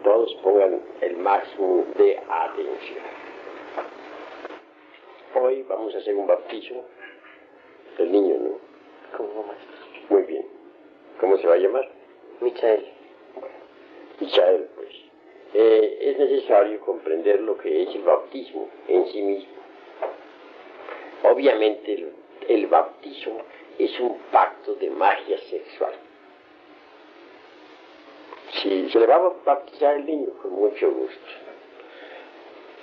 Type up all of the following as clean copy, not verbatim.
Todos pongan el máximo de atención. Hoy vamos a hacer un bautizo del niño, ¿no? ¿Cómo, maestro? Muy bien. ¿Cómo se va a llamar? Michael. Michael, pues. Es necesario comprender lo que es el bautismo en sí mismo. Obviamente el bautismo es un pacto de magia sexual. Si se le va a bautizar el niño, con mucho gusto.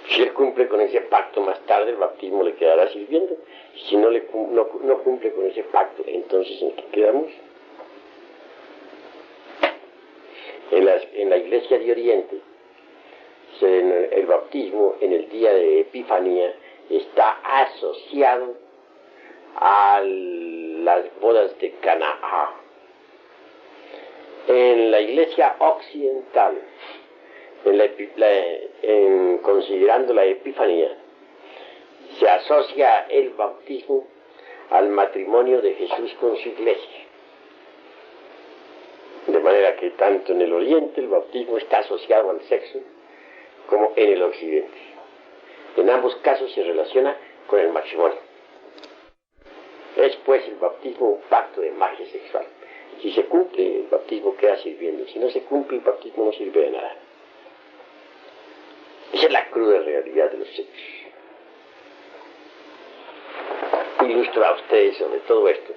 Si él cumple con ese pacto más tarde, el bautismo le quedará sirviendo. Si no cumple con ese pacto, entonces ¿en qué quedamos? En la Iglesia de Oriente, el bautismo en el día de Epifanía está asociado a las bodas de Canaá. En la Iglesia occidental, considerando la Epifanía, se asocia el bautismo al matrimonio de Jesús con su Iglesia. De manera que tanto en el Oriente el bautismo está asociado al sexo como en el Occidente. En ambos casos se relaciona con el matrimonio. Es pues el bautismo un pacto de magia sexual. Si se cumple, el bautismo queda sirviendo. Si no se cumple, el bautismo no sirve de nada. Esa es la cruda realidad de los hechos. Ilustro a ustedes sobre todo esto,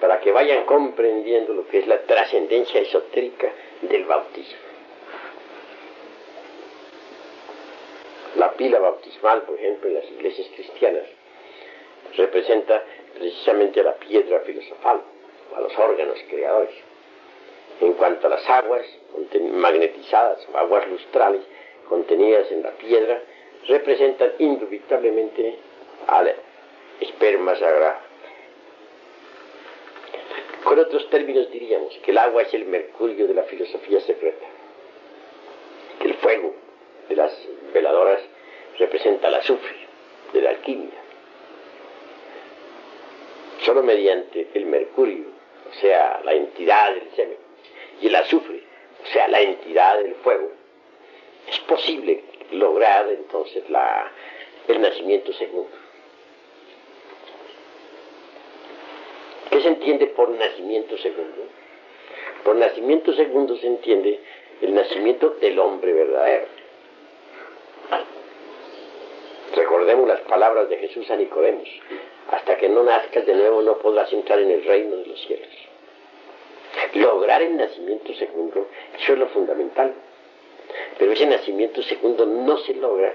para que vayan comprendiendo lo que es la trascendencia esotérica del bautismo. La pila bautismal, por ejemplo, en las iglesias cristianas, representa precisamente a la piedra filosofal, a los órganos creadores. En cuanto a las aguas magnetizadas o aguas lustrales contenidas en la piedra, representan indubitablemente al esperma sagrado. Con otros términos diríamos que el agua es el mercurio de la filosofía secreta, que el fuego de las veladoras representa el azufre de la alquimia. Solo mediante el mercurio, o sea, la entidad del semen, y el azufre, o sea, la entidad del fuego, es posible lograr entonces el nacimiento segundo. ¿Qué se entiende por nacimiento segundo? Por nacimiento segundo se entiende el nacimiento del hombre verdadero. Recordemos las palabras de Jesús a Nicodemos: hasta que no nazcas de nuevo no podrás entrar en el reino de los cielos. Lograr el nacimiento segundo, eso es lo fundamental. Pero ese nacimiento segundo no se logra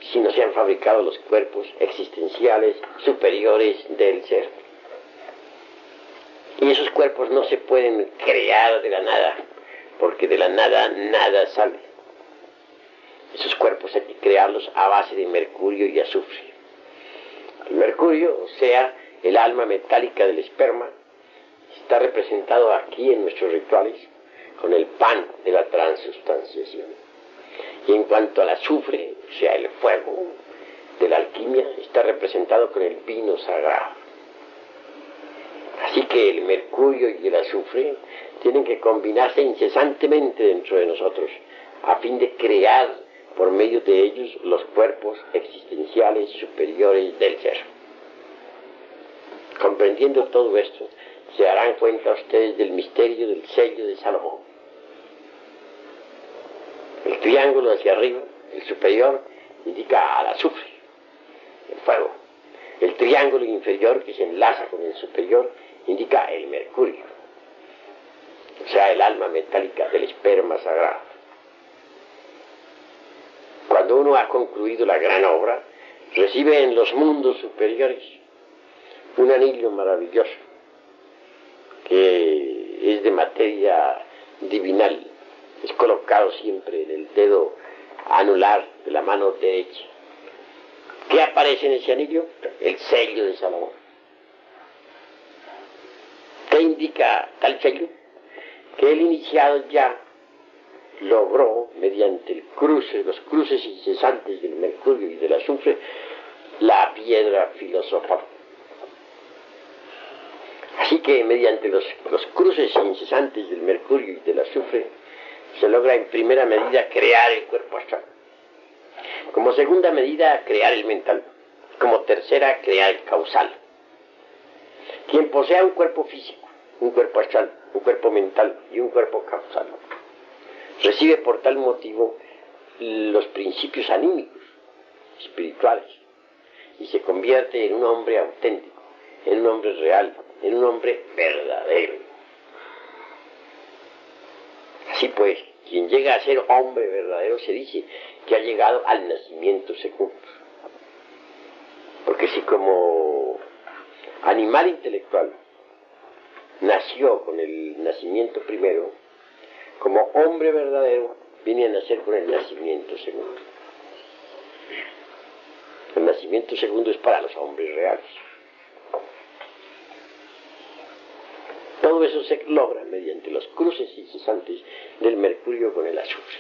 si no se han fabricado los cuerpos existenciales superiores del ser. Y esos cuerpos no se pueden crear de la nada, porque de la nada nada sale. Esos cuerpos hay que crearlos a base de mercurio y azufre. El mercurio, o sea, el alma metálica del esperma, está representado aquí en nuestros rituales con el pan de la transustanciación. Y en cuanto al azufre, o sea, el fuego de la alquimia, está representado con el vino sagrado. Así que el mercurio y el azufre tienen que combinarse incesantemente dentro de nosotros, a fin de crear por medio de ellos los cuerpos existenciales superiores del ser. Comprendiendo todo esto, se darán cuenta ustedes del misterio del sello de Salomón. El triángulo hacia arriba, el superior, indica al azufre, el fuego. El triángulo inferior, que se enlaza con el superior, indica el mercurio, o sea, el alma metálica del esperma sagrado. Cuando uno ha concluido la gran obra, recibe en los mundos superiores un anillo maravilloso, que es de materia divinal, es colocado siempre en el dedo anular de la mano derecha. ¿Qué aparece en ese anillo? El sello de Salomón. ¿Qué indica tal sello? Que el iniciado ya logró, mediante los cruces incesantes del mercurio y del azufre, la piedra filosofal. Así que mediante los cruces incesantes del mercurio y del azufre, se logra en primera medida crear el cuerpo astral. Como segunda medida, crear el mental. Como tercera, crear el causal. Quien posea un cuerpo físico, un cuerpo astral, un cuerpo mental y un cuerpo causal, recibe por tal motivo los principios anímicos, espirituales, y se convierte en un hombre auténtico, en un hombre real, en un hombre verdadero. Así pues, quien llega a ser hombre verdadero se dice que ha llegado al nacimiento segundo. Porque si como animal intelectual nació con el nacimiento primero, como hombre verdadero viene a nacer con el nacimiento segundo. El nacimiento segundo es para los hombres reales. Todo eso se logra mediante los cruces incesantes del mercurio con el azufre.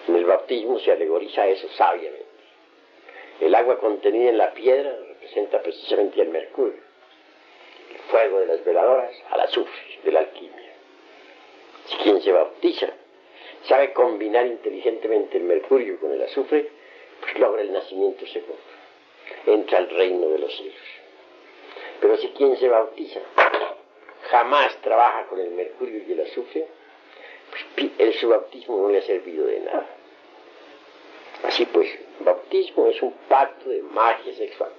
En el bautismo se alegoriza eso sabiamente. El agua contenida en la piedra representa precisamente al mercurio. El fuego de las veladoras al azufre de la alquimia. Si quien se bautiza sabe combinar inteligentemente el mercurio con el azufre, pues logra el nacimiento segundo. Entra al reino de los cielos. Pero si quien se bautiza jamás trabaja con el mercurio y el azufre, pues su bautismo no le ha servido de nada. Así pues, el bautismo es un pacto de magia sexual.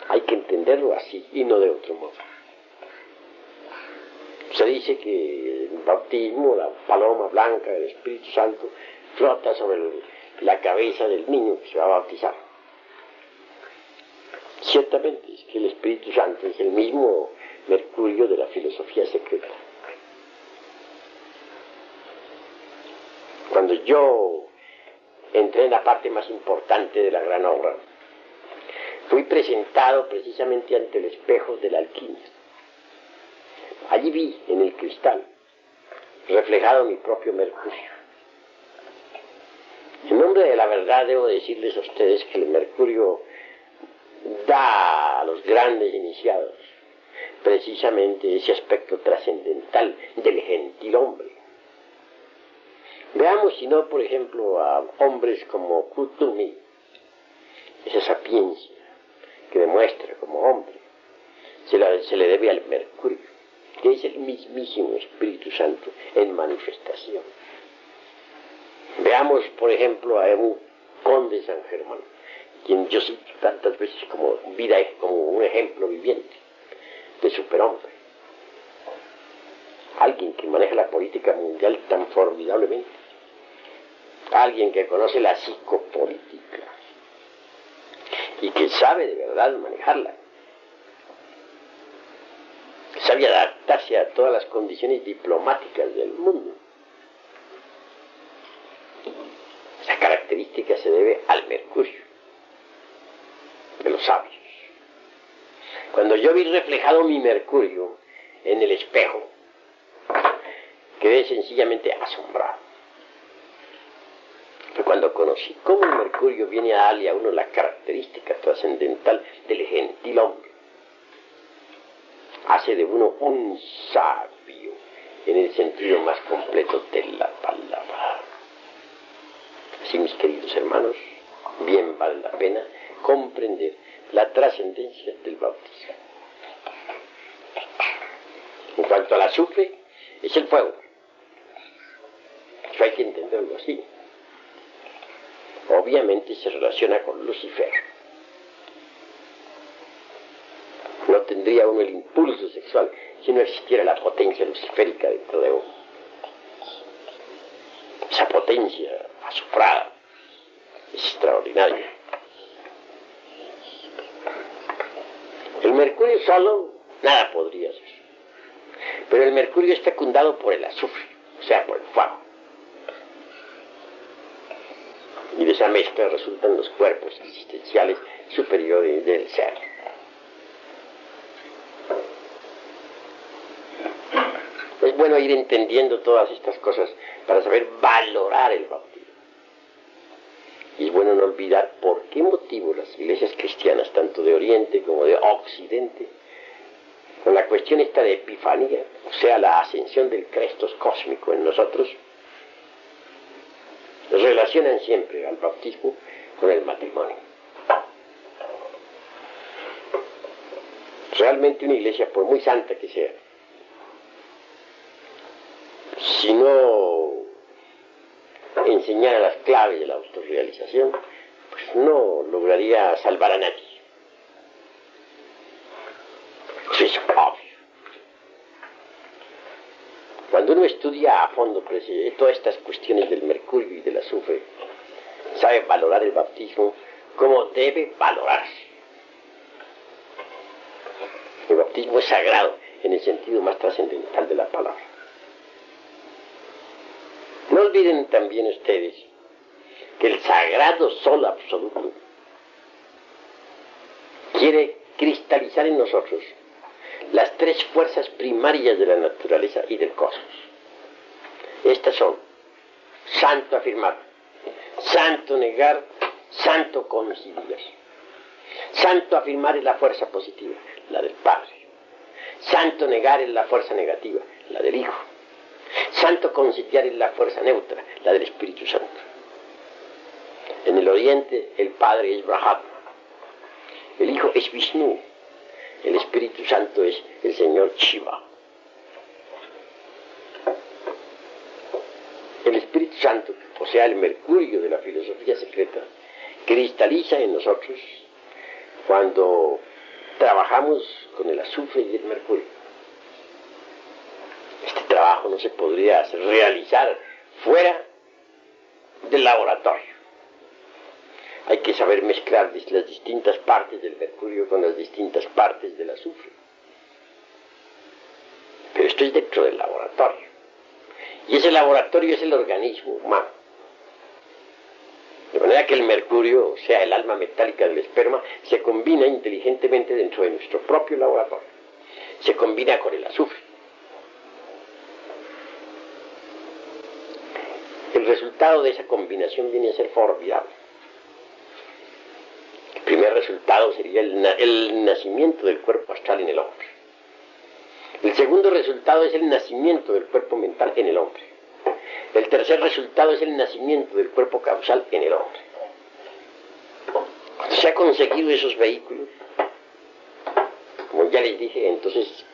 Hay que entenderlo así y no de otro modo. Se dice que el bautismo, la paloma blanca del Espíritu Santo, flota sobre la cabeza del niño que se va a bautizar. Ciertamente es que el Espíritu Santo es el mismo mercurio de la filosofía secreta. Cuando yo entré en la parte más importante de la gran obra, fui presentado precisamente ante el espejo de la alquimia. Allí vi en el cristal reflejado mi propio mercurio. En nombre de la verdad debo decirles a ustedes que el mercurio da a los grandes iniciados precisamente ese aspecto trascendental del gentilhombre. Veamos si no, por ejemplo, a hombres como Kutumi, esa sapiencia que demuestra como hombre, se le debe al mercurio, que es el mismísimo Espíritu Santo en manifestación. Veamos, por ejemplo, a un conde de San Germán, quien yo cito tantas veces como un ejemplo viviente de superhombre. Alguien que maneja la política mundial tan formidablemente. Alguien que conoce la psicopolítica y que sabe de verdad manejarla. Sabe adaptarse a todas las condiciones diplomáticas del mundo. Esa característica se debe al mercurio de los sabios. Cuando yo vi reflejado mi mercurio en el espejo, quedé sencillamente asombrado. Fue cuando conocí cómo el mercurio viene a darle a uno la característica trascendental del gentilhombre. Hace de uno un sabio en el sentido más completo de la palabra. Así, mis queridos hermanos, bien vale la pena comprender la trascendencia del bautismo. En cuanto al azufre, es el fuego. Eso hay que entenderlo así. Obviamente se relaciona con Lucifer. No tendría uno el impulso sexual si no existiera la potencia luciférica dentro de uno. Esa potencia azufrada es extraordinaria. El mercurio solo nada podría hacer. Pero el mercurio es fecundado por el azufre, o sea, por el fuego. Y de esa mezcla resultan los cuerpos existenciales superiores del ser. Es bueno ir entendiendo todas estas cosas para saber valorar el bautismo. Y es bueno no olvidar por qué motivo las iglesias cristianas, tanto de Oriente como de Occidente, con la cuestión esta de epifanía, o sea, la ascensión del Crestos cósmico en nosotros, relacionan siempre al bautismo con el matrimonio. Realmente una iglesia, por muy santa que sea, si no enseñara las claves de la autorrealización, pues no lograría salvar a nadie. Eso es obvio. Cuando uno estudia a fondo todas estas cuestiones del mercurio y del azufre, sabe valorar el bautismo como debe valorarse. El bautismo es sagrado en el sentido más trascendental de la palabra. No olviden también ustedes que el sagrado sol absoluto quiere cristalizar en nosotros las tres fuerzas primarias de la naturaleza y del cosmos. Estas son santo afirmar, santo negar, santo coincidir. Santo afirmar es la fuerza positiva, la del Padre. Santo negar es la fuerza negativa, la del Hijo. Santo conciliar es la fuerza neutra, la del Espíritu Santo. En el Oriente el Padre es Brahma, el Hijo es Vishnu, el Espíritu Santo es el Señor Shiva. El Espíritu Santo, o sea, el mercurio de la filosofía secreta, cristaliza en nosotros cuando trabajamos con el azufre y el mercurio. Este trabajo no se podría realizar fuera del laboratorio. Hay que saber mezclar las distintas partes del mercurio con las distintas partes del azufre. Pero esto es dentro del laboratorio. Y ese laboratorio es el organismo humano. De manera que el mercurio, o sea, el alma metálica del esperma, se combina inteligentemente dentro de nuestro propio laboratorio. Se combina con el azufre. El resultado de esa combinación viene a ser formidable. El primer resultado sería el nacimiento del cuerpo astral en el hombre. El segundo resultado es el nacimiento del cuerpo mental en el hombre. El tercer resultado es el nacimiento del cuerpo causal en el hombre. Cuando se ha conseguido esos vehículos, como ya les dije, entonces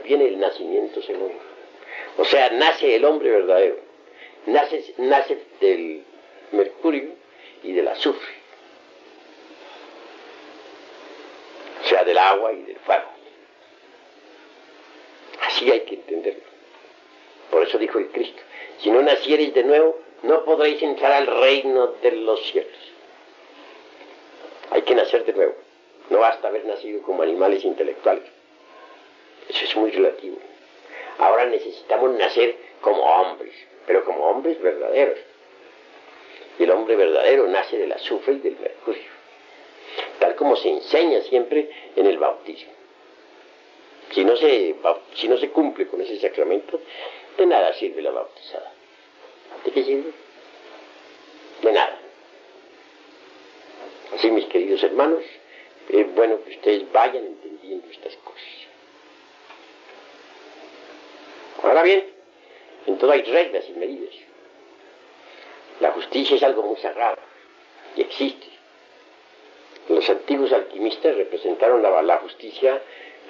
viene el nacimiento segundo. O sea, nace el hombre verdadero. Nace del mercurio y del azufre. O sea, del agua y del fuego. Así hay que entenderlo. Por eso dijo el Cristo: si no naciereis de nuevo, no podréis entrar al reino de los cielos. Hay que nacer de nuevo. No basta haber nacido como animales intelectuales. Eso es muy relativo. Ahora necesitamos nacer como hombres, pero como hombres verdaderos. Y el hombre verdadero nace del azufre y del mercurio, tal como se enseña siempre en el bautismo. Si no se cumple con ese sacramento, de nada sirve la bautizada. ¿De qué sirve? De nada. Así, mis queridos hermanos, es bueno que ustedes vayan entendiendo estas cosas. Ahora bien, en todo hay reglas y medidas. La justicia es algo muy sagrado y existe. Los antiguos alquimistas representaron la justicia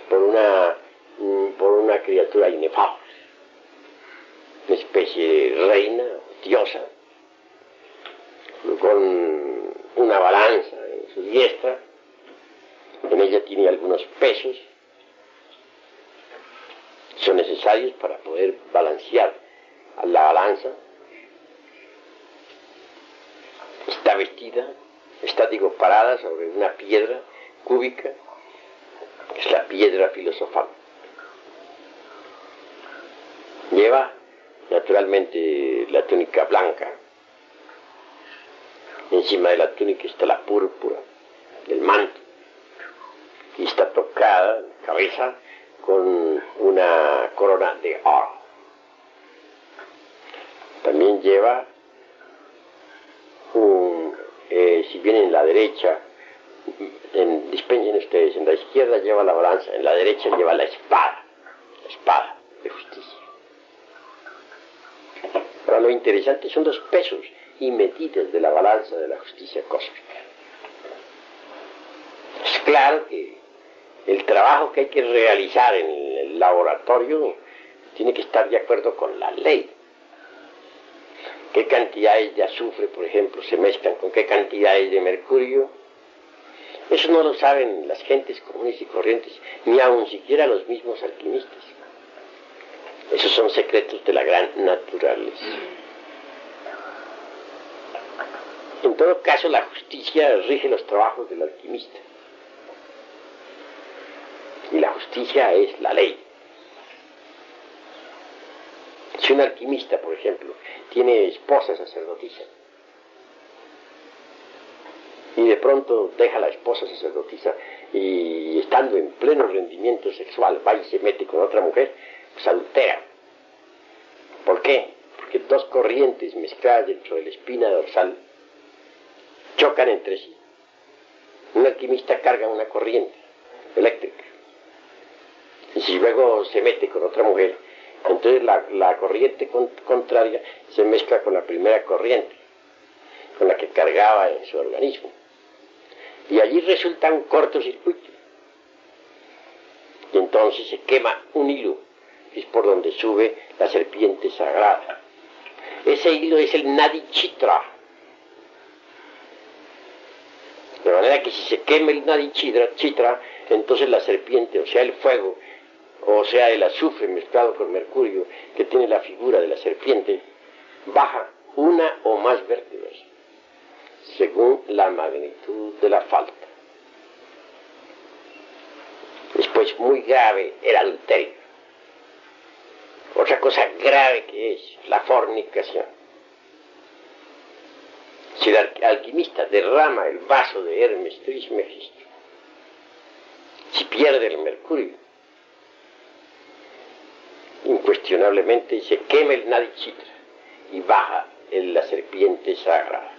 por una criatura inefable, una especie de reina, diosa, con una balanza en su diestra. En ella tiene algunos pesos, son necesarios para poder balancear la balanza. Está parada sobre una piedra cúbica, es la piedra filosofal. Lleva naturalmente la túnica blanca. Encima de la túnica está la púrpura del manto y está tocada en la cabeza con una corona de oro. También lleva si bien en la derecha Dispensen ustedes, en la izquierda lleva la balanza, en la derecha lleva la espada de justicia. Ahora lo interesante son los pesos y medidas de la balanza de la justicia cósmica. Es claro que el trabajo que hay que realizar en el laboratorio tiene que estar de acuerdo con la ley. ¿Qué cantidades de azufre, por ejemplo, se mezclan con qué cantidades de mercurio? Eso no lo saben las gentes comunes y corrientes, ni aun siquiera los mismos alquimistas. Esos son secretos de la gran naturaleza. En todo caso, la justicia rige los trabajos del alquimista. Y la justicia es la ley. Si un alquimista, por ejemplo, tiene esposa sacerdotisa, y de pronto deja a la esposa sacerdotisa y estando en pleno rendimiento sexual va y se mete con otra mujer, pues adultera. ¿Por qué? Porque dos corrientes mezcladas dentro de la espina dorsal chocan entre sí. Un alquimista carga una corriente eléctrica y si luego se mete con otra mujer, entonces la corriente contraria se mezcla con la primera corriente con la que cargaba en su organismo. Y allí resulta un cortocircuito. Y entonces se quema un hilo, que es por donde sube la serpiente sagrada. Ese hilo es el Nadichitra. De manera que si se quema el Nadichitra, entonces la serpiente, o sea el fuego, o sea el azufre mezclado con mercurio, que tiene la figura de la serpiente, baja una o más vértebras, según la magnitud de la falta. Después, muy grave, el adulterio. Otra cosa grave que es la fornicación. Si el alquimista derrama el vaso de Hermes Trismegisto, si pierde el mercurio, incuestionablemente se quema el Nadichitra y baja la serpiente sagrada.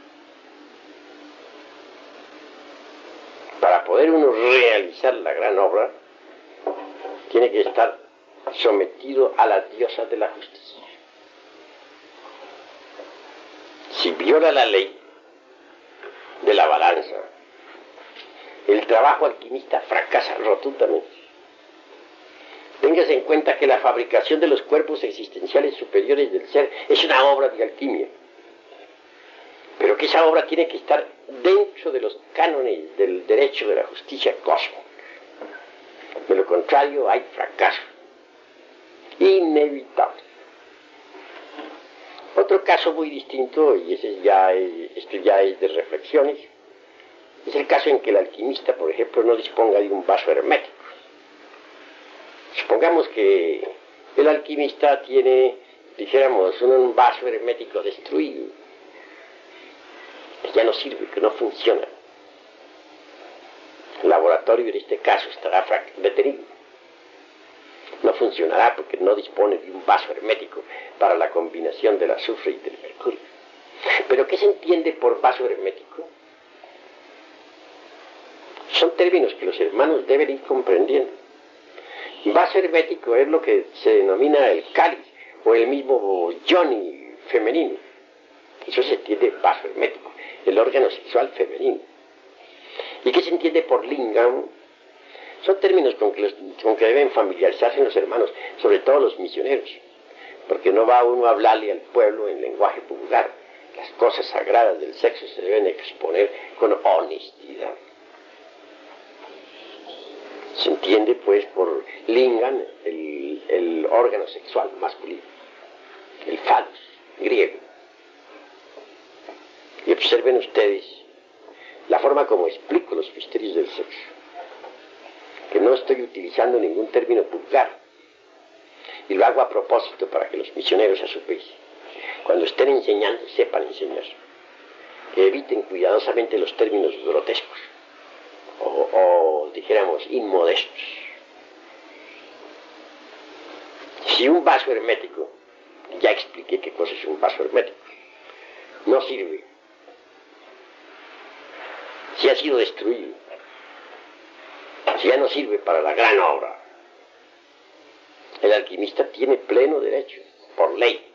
Para poder uno realizar la gran obra, tiene que estar sometido a la diosa de la justicia. Si viola la ley de la balanza, el trabajo alquimista fracasa rotundamente. Téngase en cuenta que la fabricación de los cuerpos existenciales superiores del ser es una obra de alquimia, pero que esa obra tiene que estar dentro de los cánones del derecho de la justicia cósmica. De lo contrario hay fracaso inevitable. Otro caso muy distinto, y esto ya es de reflexiones, es el caso en que el alquimista, por ejemplo, no disponga de un vaso hermético. Supongamos que el alquimista tiene, dijéramos, un vaso hermético destruido, que ya no sirve, que no funciona. El laboratorio en este caso estará detenido. No funcionará porque no dispone de un vaso hermético para la combinación del azufre y del mercurio. ¿Pero qué se entiende por vaso hermético? Son términos que los hermanos deben ir comprendiendo. Vaso hermético es lo que se denomina el cáliz o el mismo yoni femenino. Eso se entiende vaso hermético, el órgano sexual femenino. ¿Y qué se entiende por lingam? Son términos con que deben familiarizarse los hermanos, sobre todo los misioneros, porque no va uno a hablarle al pueblo en lenguaje vulgar. Las cosas sagradas del sexo se deben exponer con honestidad. Se entiende pues por lingam el órgano sexual masculino, el phallus griego. Y observen ustedes la forma como explico los misterios del sexo, que no estoy utilizando ningún término vulgar, y lo hago a propósito para que los misioneros a su vez, cuando estén enseñando, sepan enseñar, que eviten cuidadosamente los términos grotescos, o dijéramos inmodestos. Si un vaso hermético, ya expliqué qué cosa es un vaso hermético, no sirve, si ha sido destruido, ya no sirve para la gran obra. El alquimista tiene pleno derecho, por ley,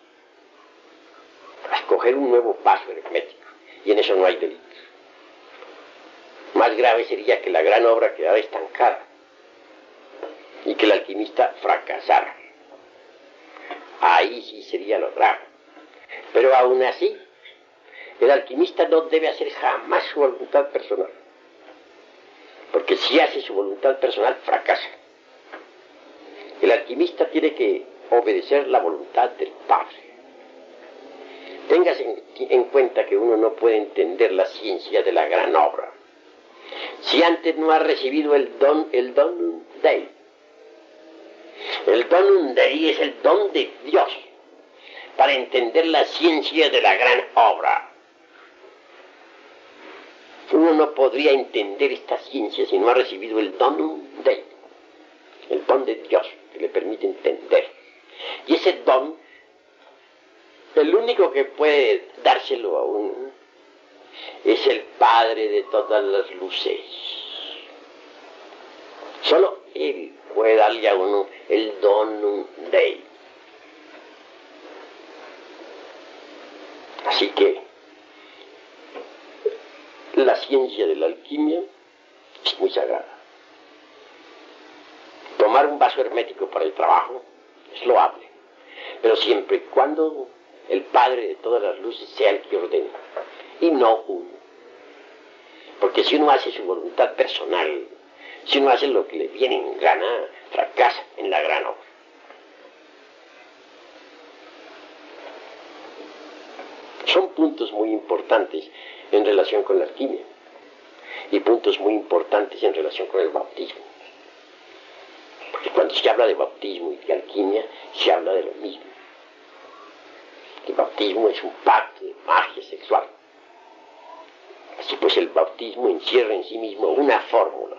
a escoger un nuevo vaso hermético, y en eso no hay delito. Más grave sería que la gran obra quedara estancada y que el alquimista fracasara. Ahí sí sería lo grave. Pero aún así, el alquimista no debe hacer jamás su voluntad personal, porque si hace su voluntad personal, fracasa. El alquimista tiene que obedecer la voluntad del Padre. Téngase en cuenta que uno no puede entender la ciencia de la gran obra si antes no ha recibido el donum Dei. El donum Dei es el don de Dios para entender la ciencia de la gran obra. Uno no podría entender esta ciencia si no ha recibido el donum Dei, el don de Dios que le permite entender. Y ese don, el único que puede dárselo a uno es el Padre de todas las luces. Solo Él puede darle a uno el donum Dei. Así que la ciencia de la alquimia es muy sagrada. Tomar un vaso hermético para el trabajo es loable, pero siempre y cuando el Padre de todas las luces sea el que ordena, y no uno. Porque si uno hace su voluntad personal, si uno hace lo que le viene en gana, fracasa en la gran obra. Son puntos muy importantes en relación con la alquimia y puntos muy importantes en relación con el bautismo. Porque cuando se habla de bautismo y de alquimia, se habla de lo mismo. El bautismo es un pacto de magia sexual. Así pues, el bautismo encierra en sí mismo una fórmula,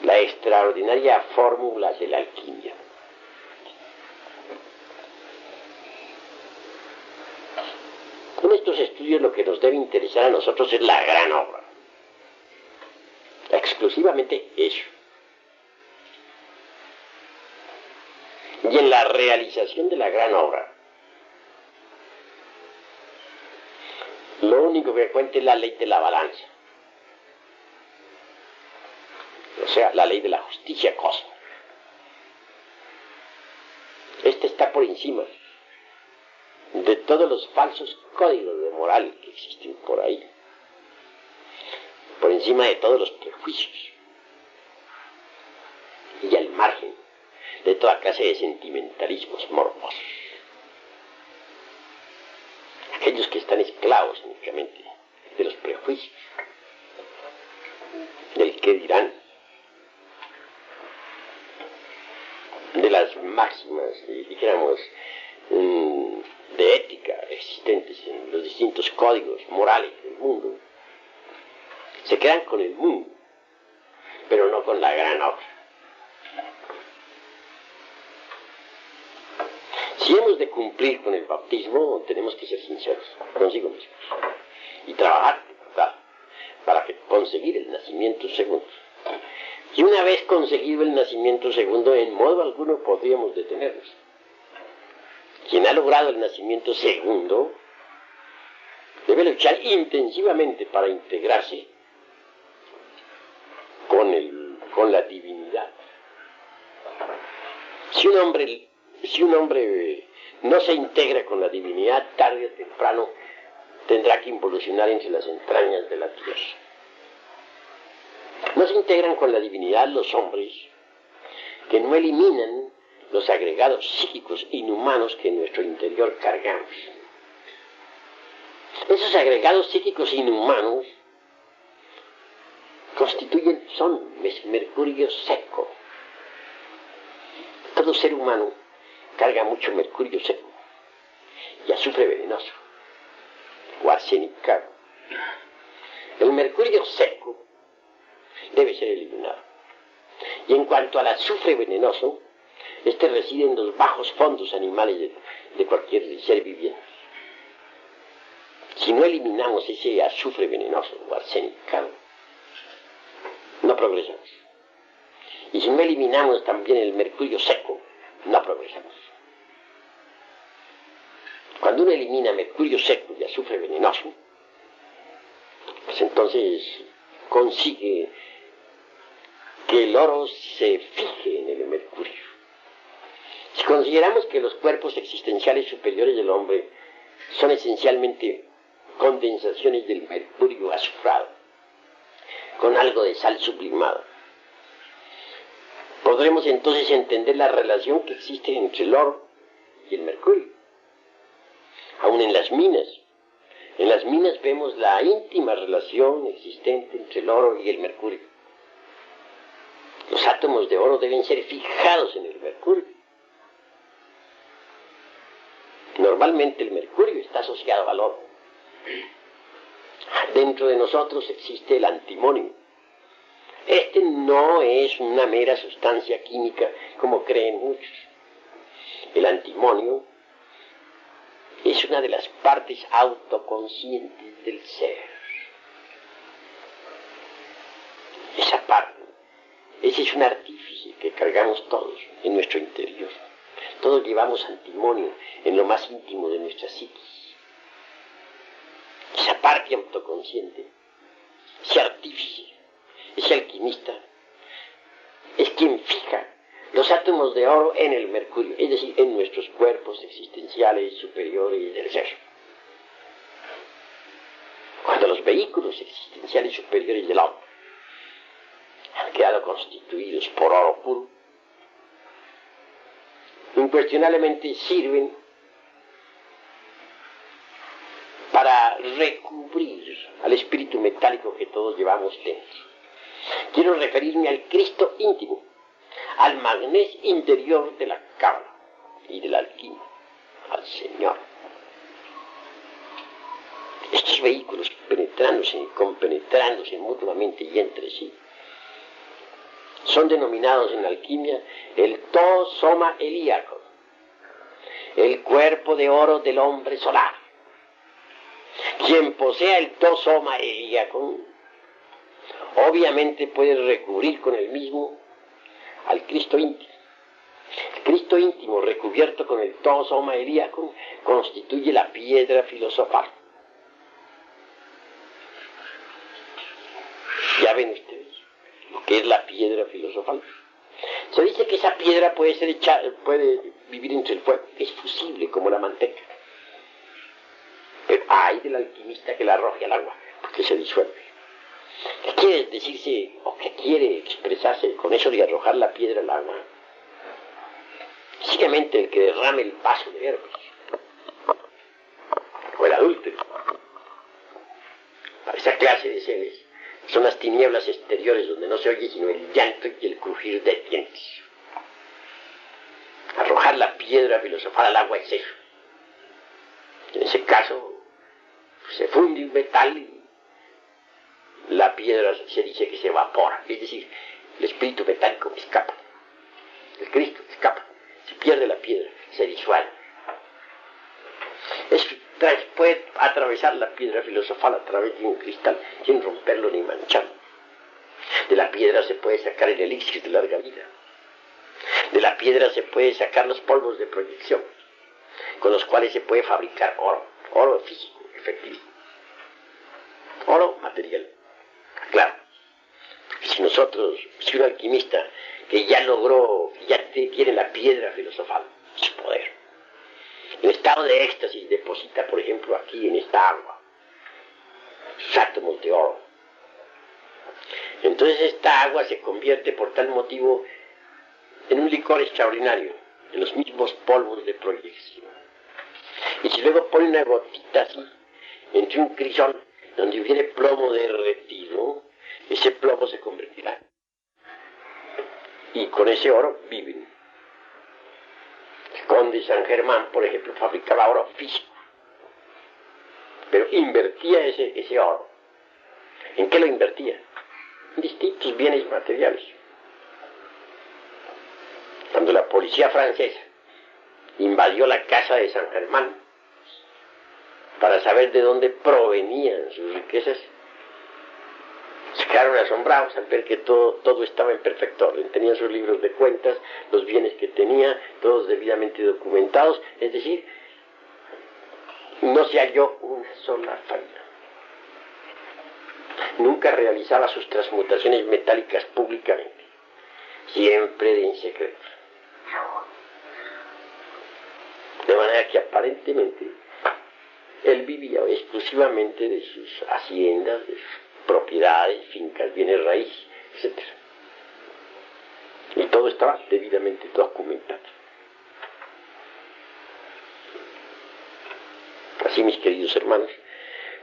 la extraordinaria fórmula de la alquimia. En estos estudios lo que nos debe interesar a nosotros es la gran obra, exclusivamente eso. Y en la realización de la gran obra, lo único que cuenta es la ley de la balanza, o sea, la ley de la justicia cósmica. Esta está por encima de todos los falsos códigos de moral que existen por ahí, por encima de todos los prejuicios y al margen de toda clase de sentimentalismos morbosos. Aquellos que están esclavos únicamente de los prejuicios, del que dirán, de las máximas, dijéramos, de ética existentes en los distintos códigos morales del mundo, se quedan con el mundo, pero no con la gran obra. Si hemos de cumplir con el bautismo, tenemos que ser sinceros consigo mismos y trabajar de verdad para conseguir el nacimiento segundo. Y una vez conseguido el nacimiento segundo, en modo alguno podríamos detenernos. Quien ha logrado el nacimiento segundo debe luchar intensivamente para integrarse con la divinidad. Si un hombre no se integra con la divinidad, tarde o temprano tendrá que involucionar entre las entrañas de la tierra. No se integran con la divinidad los hombres que no eliminan los agregados psíquicos inhumanos que en nuestro interior cargamos. Esos agregados psíquicos inhumanos son mercurio seco. Todo ser humano carga mucho mercurio seco y azufre venenoso o arsenicado. El mercurio seco debe ser eliminado. Y en cuanto al azufre venenoso, este reside en los bajos fondos animales de cualquier ser viviente. Si no eliminamos ese azufre venenoso o arsenicado, no progresamos. Y si no eliminamos también el mercurio seco, no progresamos. Cuando uno elimina mercurio seco y azufre venenoso, pues entonces consigue que el oro se fije en el mercurio. Si consideramos que los cuerpos existenciales superiores del hombre son esencialmente condensaciones del mercurio azufrado, con algo de sal sublimada, podremos entonces entender la relación que existe entre el oro y el mercurio. Aún en las minas vemos la íntima relación existente entre el oro y el mercurio. Los átomos de oro deben ser fijados en el mercurio. Normalmente el mercurio está asociado al oro. Dentro de nosotros existe el antimonio. Este no es una mera sustancia química como creen muchos. El antimonio es una de las partes autoconscientes del ser. Esa parte, ese es un artífice que cargamos todos en nuestro interior. Todos llevamos antimonio en lo más íntimo de nuestra psiquis. Esa parte autoconsciente, ese artífice, ese alquimista, es quien fija los átomos de oro en el mercurio, es decir, en nuestros cuerpos existenciales superiores del ser. Cuando los vehículos existenciales superiores del hombre han quedado constituidos por oro puro, incuestionablemente sirven para recubrir al espíritu metálico que todos llevamos dentro. Quiero referirme al Cristo íntimo, al magnés interior de la cábala y de la alquimia, al Señor. Estos vehículos compenetrándose mutuamente y entre sí, son denominados en la alquimia el tosoma helíaco, el cuerpo de oro del hombre solar. Quien posea el tosoma helíaco, obviamente puede recubrir con el mismo al Cristo íntimo. El Cristo íntimo recubierto con el tosoma helíaco constituye la piedra filosofal. Ya ven ustedes lo que es la piedra filosofal. Se dice que esa piedra puede vivir entre el fuego, es fusible como la manteca. Pero hay del alquimista que la arroje al agua, porque se disuelve. ¿Qué quiere decirse, o qué quiere expresarse con eso de arrojar la piedra al agua? Básicamente el que derrame el vaso de Hermes, o el adúltero, para esa clase de seres, son las tinieblas exteriores donde no se oye sino el llanto y el crujir de dientes. Arrojar la piedra filosofal al agua es eso. En ese caso, se funde un metal y la piedra se dice que se evapora. Es decir, el espíritu metálico escapa. El Cristo escapa. Se pierde la piedra, se disuelve. Puede atravesar la piedra filosofal a través de un cristal sin romperlo ni mancharlo. De la piedra se puede sacar el elixir de larga vida. De la piedra se puede sacar los polvos de proyección, con los cuales se puede fabricar oro. Oro físico, efectivo. Oro material. Claro. Si un alquimista que ya logró, ya tiene la piedra filosofal, su poder, en estado de éxtasis deposita, por ejemplo, aquí en esta agua, sus átomos de oro. Entonces esta agua se convierte por tal motivo en un licor extraordinario, en los mismos polvos de proyección. Y si luego pone una gotita así, entre un crisol donde hubiere plomo derretido, ese plomo se convertirá. Y con ese oro viven. El conde San Germán, por ejemplo, fabricaba oro físico, pero invertía ese oro. ¿En qué lo invertía? En distintos bienes materiales. Cuando la policía francesa invadió la casa de San Germán para saber de dónde provenían sus riquezas, Se quedaron asombrados al ver que todo estaba en perfecto orden. Tenían sus libros de cuentas, los bienes que tenía, todos debidamente documentados, es decir, no se halló una sola falla. Nunca realizaba sus transmutaciones metálicas públicamente, siempre en secreto. De manera que aparentemente él vivía exclusivamente de sus haciendas, de sus propiedades, fincas, bienes raíces, etc. Y todo estaba debidamente documentado. Así, mis queridos hermanos,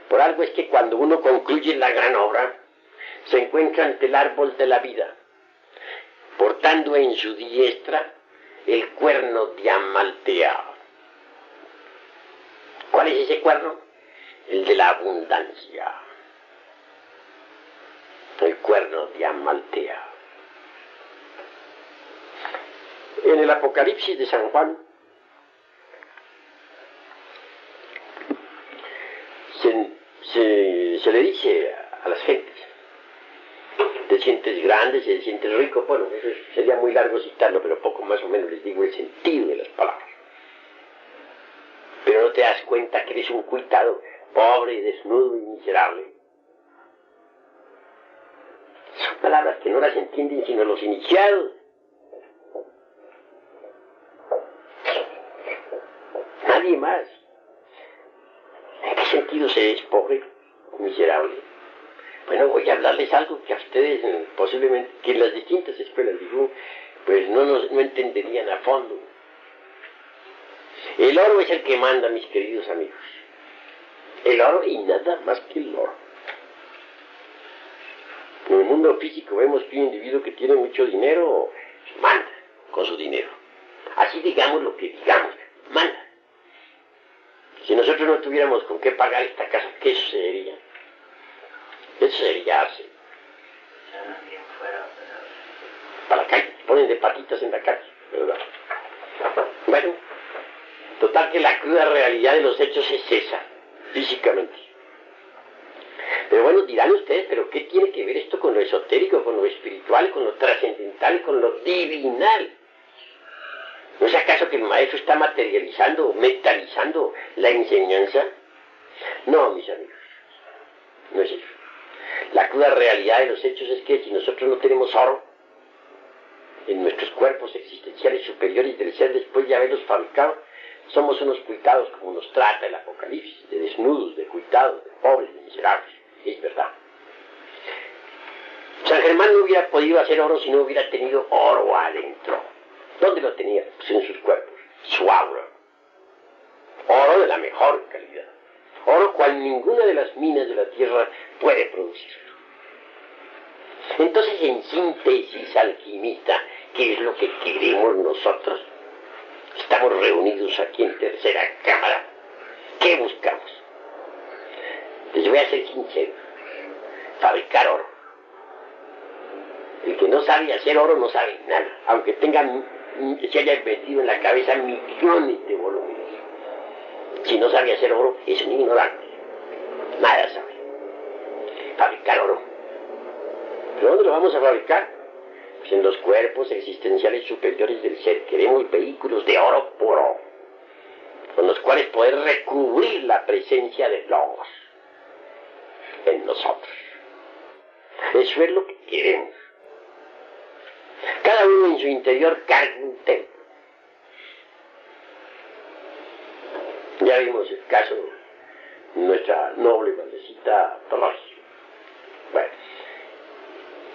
por algo es que cuando uno concluye la gran obra, se encuentra ante el árbol de la vida, portando en su diestra el cuerno de Amaltea. ¿Cuál es ese cuerno? El de la abundancia. El cuerno de Amaltea. En el Apocalipsis de San Juan se le dice a las gentes: te sientes grande, te sientes rico. Bueno, eso sería muy largo citarlo, pero poco más o menos les digo el sentido de las palabras. Pero no te das cuenta que eres un cuitado, pobre, desnudo y miserable. Son palabras que no las entienden sino los iniciados. Nadie más. ¿En qué sentido se es pobre, miserable? Bueno, voy a hablarles algo que a ustedes posiblemente, que en las distintas escuelas, digo, pues no entenderían a fondo. El oro es el que manda, mis queridos amigos. El oro y nada más que el oro. En el mundo físico vemos que un individuo que tiene mucho dinero manda con su dinero. Así digamos lo que digamos, manda. Si nosotros no tuviéramos con qué pagar esta casa, ¿qué sucedería? Eso sería arce. Para la calle, ponen de patitas en la calle, ¿verdad? Bueno, total que la cruda realidad de los hechos es esa, físicamente. Pero bueno, dirán ustedes, ¿pero qué tiene que ver esto con lo esotérico, con lo espiritual, con lo trascendental, con lo divinal? ¿No es acaso que el maestro está materializando, metalizando la enseñanza? No, mis amigos, no es eso. La cruda realidad de los hechos es que si nosotros no tenemos oro en nuestros cuerpos existenciales superiores del ser, después de haberlos fabricado, somos unos cuitados como nos trata el Apocalipsis, de desnudos, de cuitados, de pobres, de miserables. Es verdad. San Germán no hubiera podido hacer oro si no hubiera tenido oro adentro. ¿Dónde lo tenía? Pues en sus cuerpos, su aura. Oro de la mejor calidad. Oro cual ninguna de las minas de la tierra puede producir. Entonces, en síntesis alquimista, ¿qué es lo que queremos nosotros? Estamos reunidos aquí en tercera cámara. ¿Qué buscamos? Les voy a ser sincero. Fabricar oro. El que no sabe hacer oro no sabe nada, aunque se haya metido en la cabeza millones de volúmenes. Si no sabe hacer oro, es un ignorante. Nada sabe. Fabricar oro. ¿Pero dónde lo vamos a fabricar? Pues en los cuerpos existenciales superiores del ser. Queremos vehículos de oro puro, con los cuales poder recubrir la presencia de Logos en nosotros. Eso es lo que queremos. Cada uno en su interior carga un templo. Ya vimos el caso de nuestra noble madrecita Dolores. Bueno,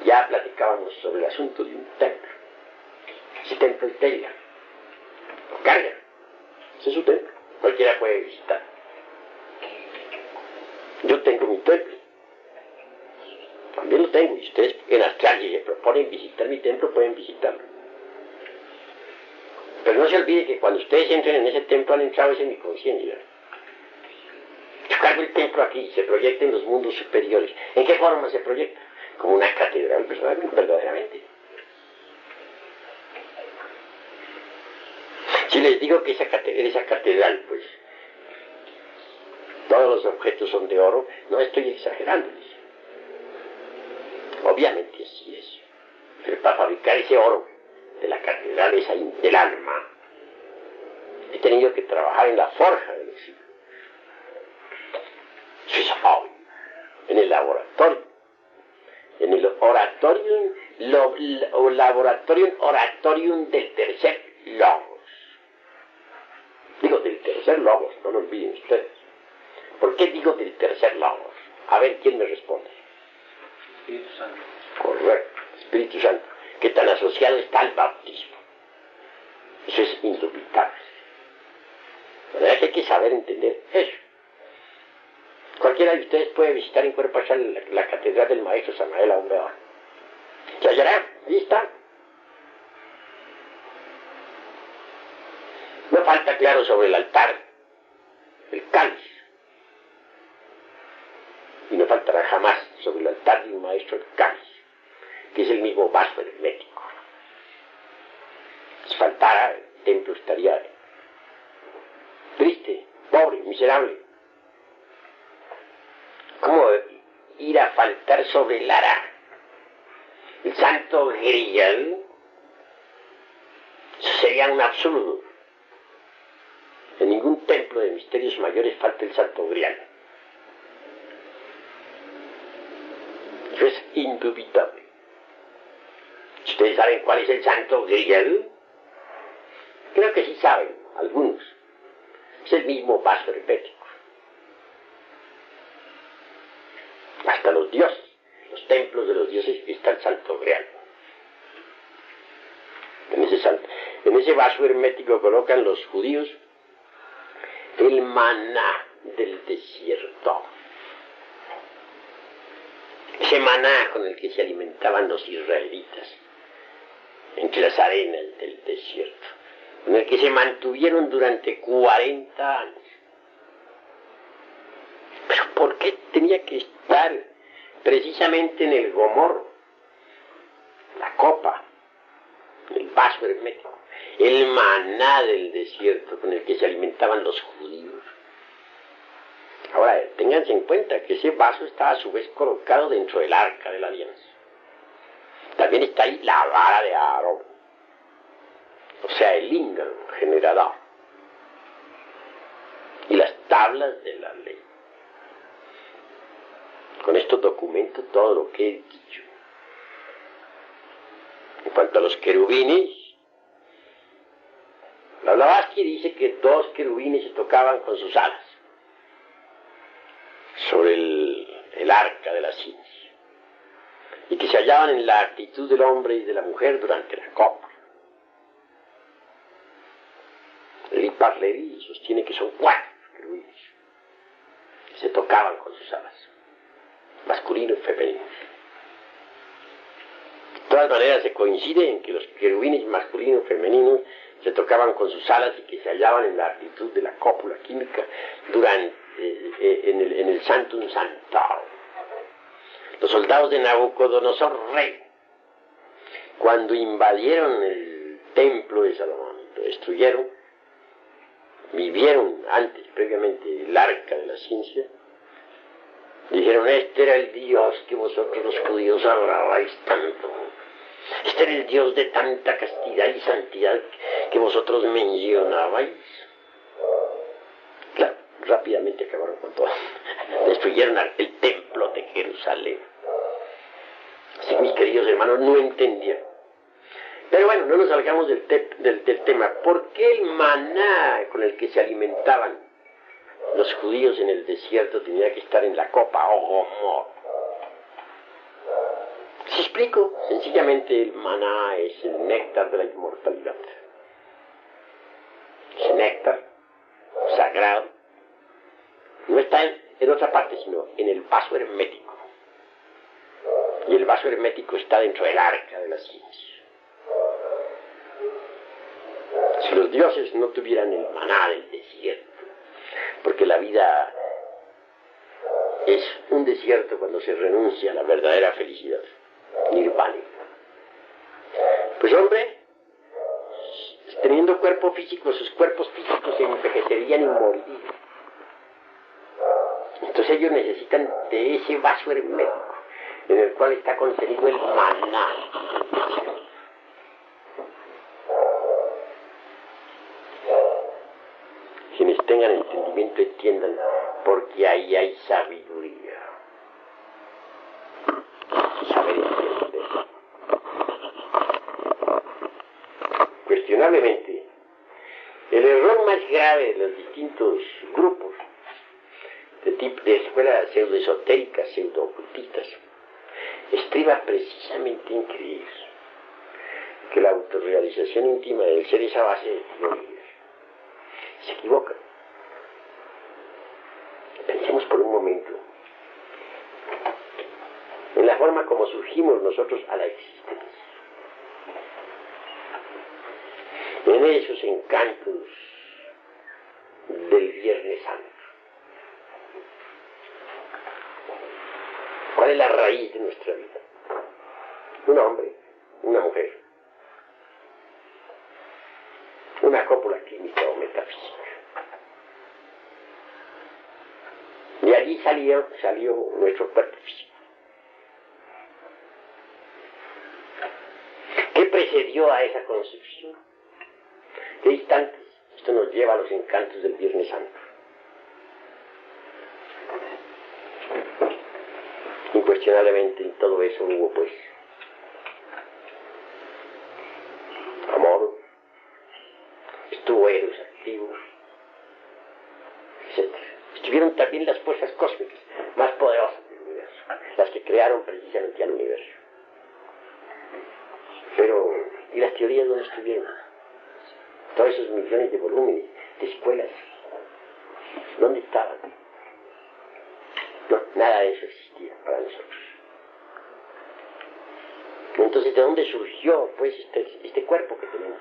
ya platicábamos sobre el asunto de un templo. Ese templo es de ella. Lo carga. Ese es su templo. Cualquiera puede visitar. Yo tengo mi templo. También lo tengo. Y ustedes en astral, si se proponen visitar mi templo, pueden visitarlo. Pero no se olvide que cuando ustedes entren en ese templo han entrado en mi conciencia. Yo cargo el templo aquí, se proyecta en los mundos superiores. ¿En qué forma se proyecta? Como una catedral, verdaderamente. Si les digo que esa catedral, pues, todos los objetos son de oro, no estoy exagerándoles. Obviamente así es. Pero para fabricar ese oro de la catedral esa del alma, he tenido que trabajar en la forja del exilio. Eso es obvio. En el laboratorio. En el oratorium del tercer logos. Digo del tercer logos, no lo olviden ustedes. ¿Por qué digo del tercer logos? A ver, ¿quién me responde? Espíritu Santo. Correcto, Espíritu Santo, que tan asociado está al bautismo. Eso es indubitable. La verdad es que hay que saber entender eso. Cualquiera de ustedes puede visitar en cuerpo astral la catedral del maestro Samael Aún Beor. Se hallará, ahí está. No falta, claro, sobre el altar el cáliz. Y no faltará jamás sobre el altar de un maestro el cáliz, que es el mismo vaso hermético. Si faltara, el templo estaría triste, pobre, miserable. ¿Cómo ir a faltar sobre el ara? El santo grial, eso sería un absurdo. En ningún templo de misterios mayores falta el santo grial. Eso es indubitable. ¿Ustedes saben cuál es el santo grial? Creo que sí saben, algunos. Es el mismo vaso hermético. Hasta los dioses, los templos de los dioses, está el santo grial. En ese vaso hermético colocan los judíos el maná del desierto. Ese maná con el que se alimentaban los israelitas entre las arenas del desierto, con el que se mantuvieron durante 40 años. Pero ¿por qué tenía que estar precisamente en el gomor, la copa, el vaso hermético, el maná del desierto con el que se alimentaban los judíos? Ahora, ténganse en cuenta que ese vaso está a su vez colocado dentro del arca de la alianza. También está ahí la vara de Aarón, o sea, el lingam generador, y las tablas de la ley. Con esto documento todo lo que he dicho. En cuanto a los querubines, la Blavatsky dice que 2 querubines se tocaban con sus alas sobre el arca de la ciencia, y que se hallaban en la actitud del hombre y de la mujer durante la copla. El Parlevi sostiene que son 4 querubines que se tocaban con sus alas, masculino y femenino. De todas maneras se coincide en que los querubines masculinos y femeninos se tocaban con sus alas y que se hallaban en la actitud de la cópula química durante en el Sanctum Sanctorum. Los soldados de Nabucodonosor rey, cuando invadieron el templo de Salomón, lo destruyeron, vivieron antes, previamente, el arca de la ciencia, dijeron: este era el Dios que vosotros los judíos adorabais tanto. Este era el Dios de tanta castidad y santidad que vosotros mencionabais. Claro, rápidamente acabaron con todo. Destruyeron el templo de Jerusalén. Así que, mis queridos hermanos, no entendían. Pero bueno, no nos salgamos del tema. ¿Por qué el maná con el que se alimentaban los judíos en el desierto tenía que estar en la copa o gomor? Si explico, sencillamente el maná es el néctar de la inmortalidad. Ese néctar sagrado no está en otra parte, sino en el vaso hermético. Y el vaso hermético está dentro del arca de la ciencia. Si los dioses no tuvieran el maná del desierto, porque la vida es un desierto cuando se renuncia a la verdadera felicidad, nirvana. Pues hombre, teniendo cuerpo físico, sus cuerpos físicos se envejecerían y morirían. Entonces ellos necesitan de ese vaso hermético, en el cual está contenido el maná. Quienes tengan entendimiento entiendan, porque ahí hay sabiduría. Saber entender. Cuestionablemente, el error más grave de los distintos grupos de escuelas pseudoesotéricas, pseudo-ocultistas, estriba precisamente en creer que la autorrealización íntima del ser es a base de teorías. Se equivocan. Pensemos por un momento en la forma como surgimos nosotros a la existencia. En esos encantos del Viernes Santo. ¿Cuál es la raíz de nuestra vida? Un hombre, una mujer, una cópula química o metafísica. De allí salió nuestro cuerpo físico. ¿Qué precedió a esa concepción? ¿Qué instantes? Esto nos lleva a los encantos del Viernes Santo. Incuestionablemente en todo eso hubo pues amor, estuvo Eros activo, etc. Estuvieron también las fuerzas cósmicas más poderosas del universo, las que crearon precisamente al universo. Pero, ¿y las teorías dónde estuvieron? Todos esos millones de volúmenes, de escuelas, ¿dónde estaban? No, nada de eso existía para nosotros. Entonces, ¿de dónde surgió pues este cuerpo que tenemos?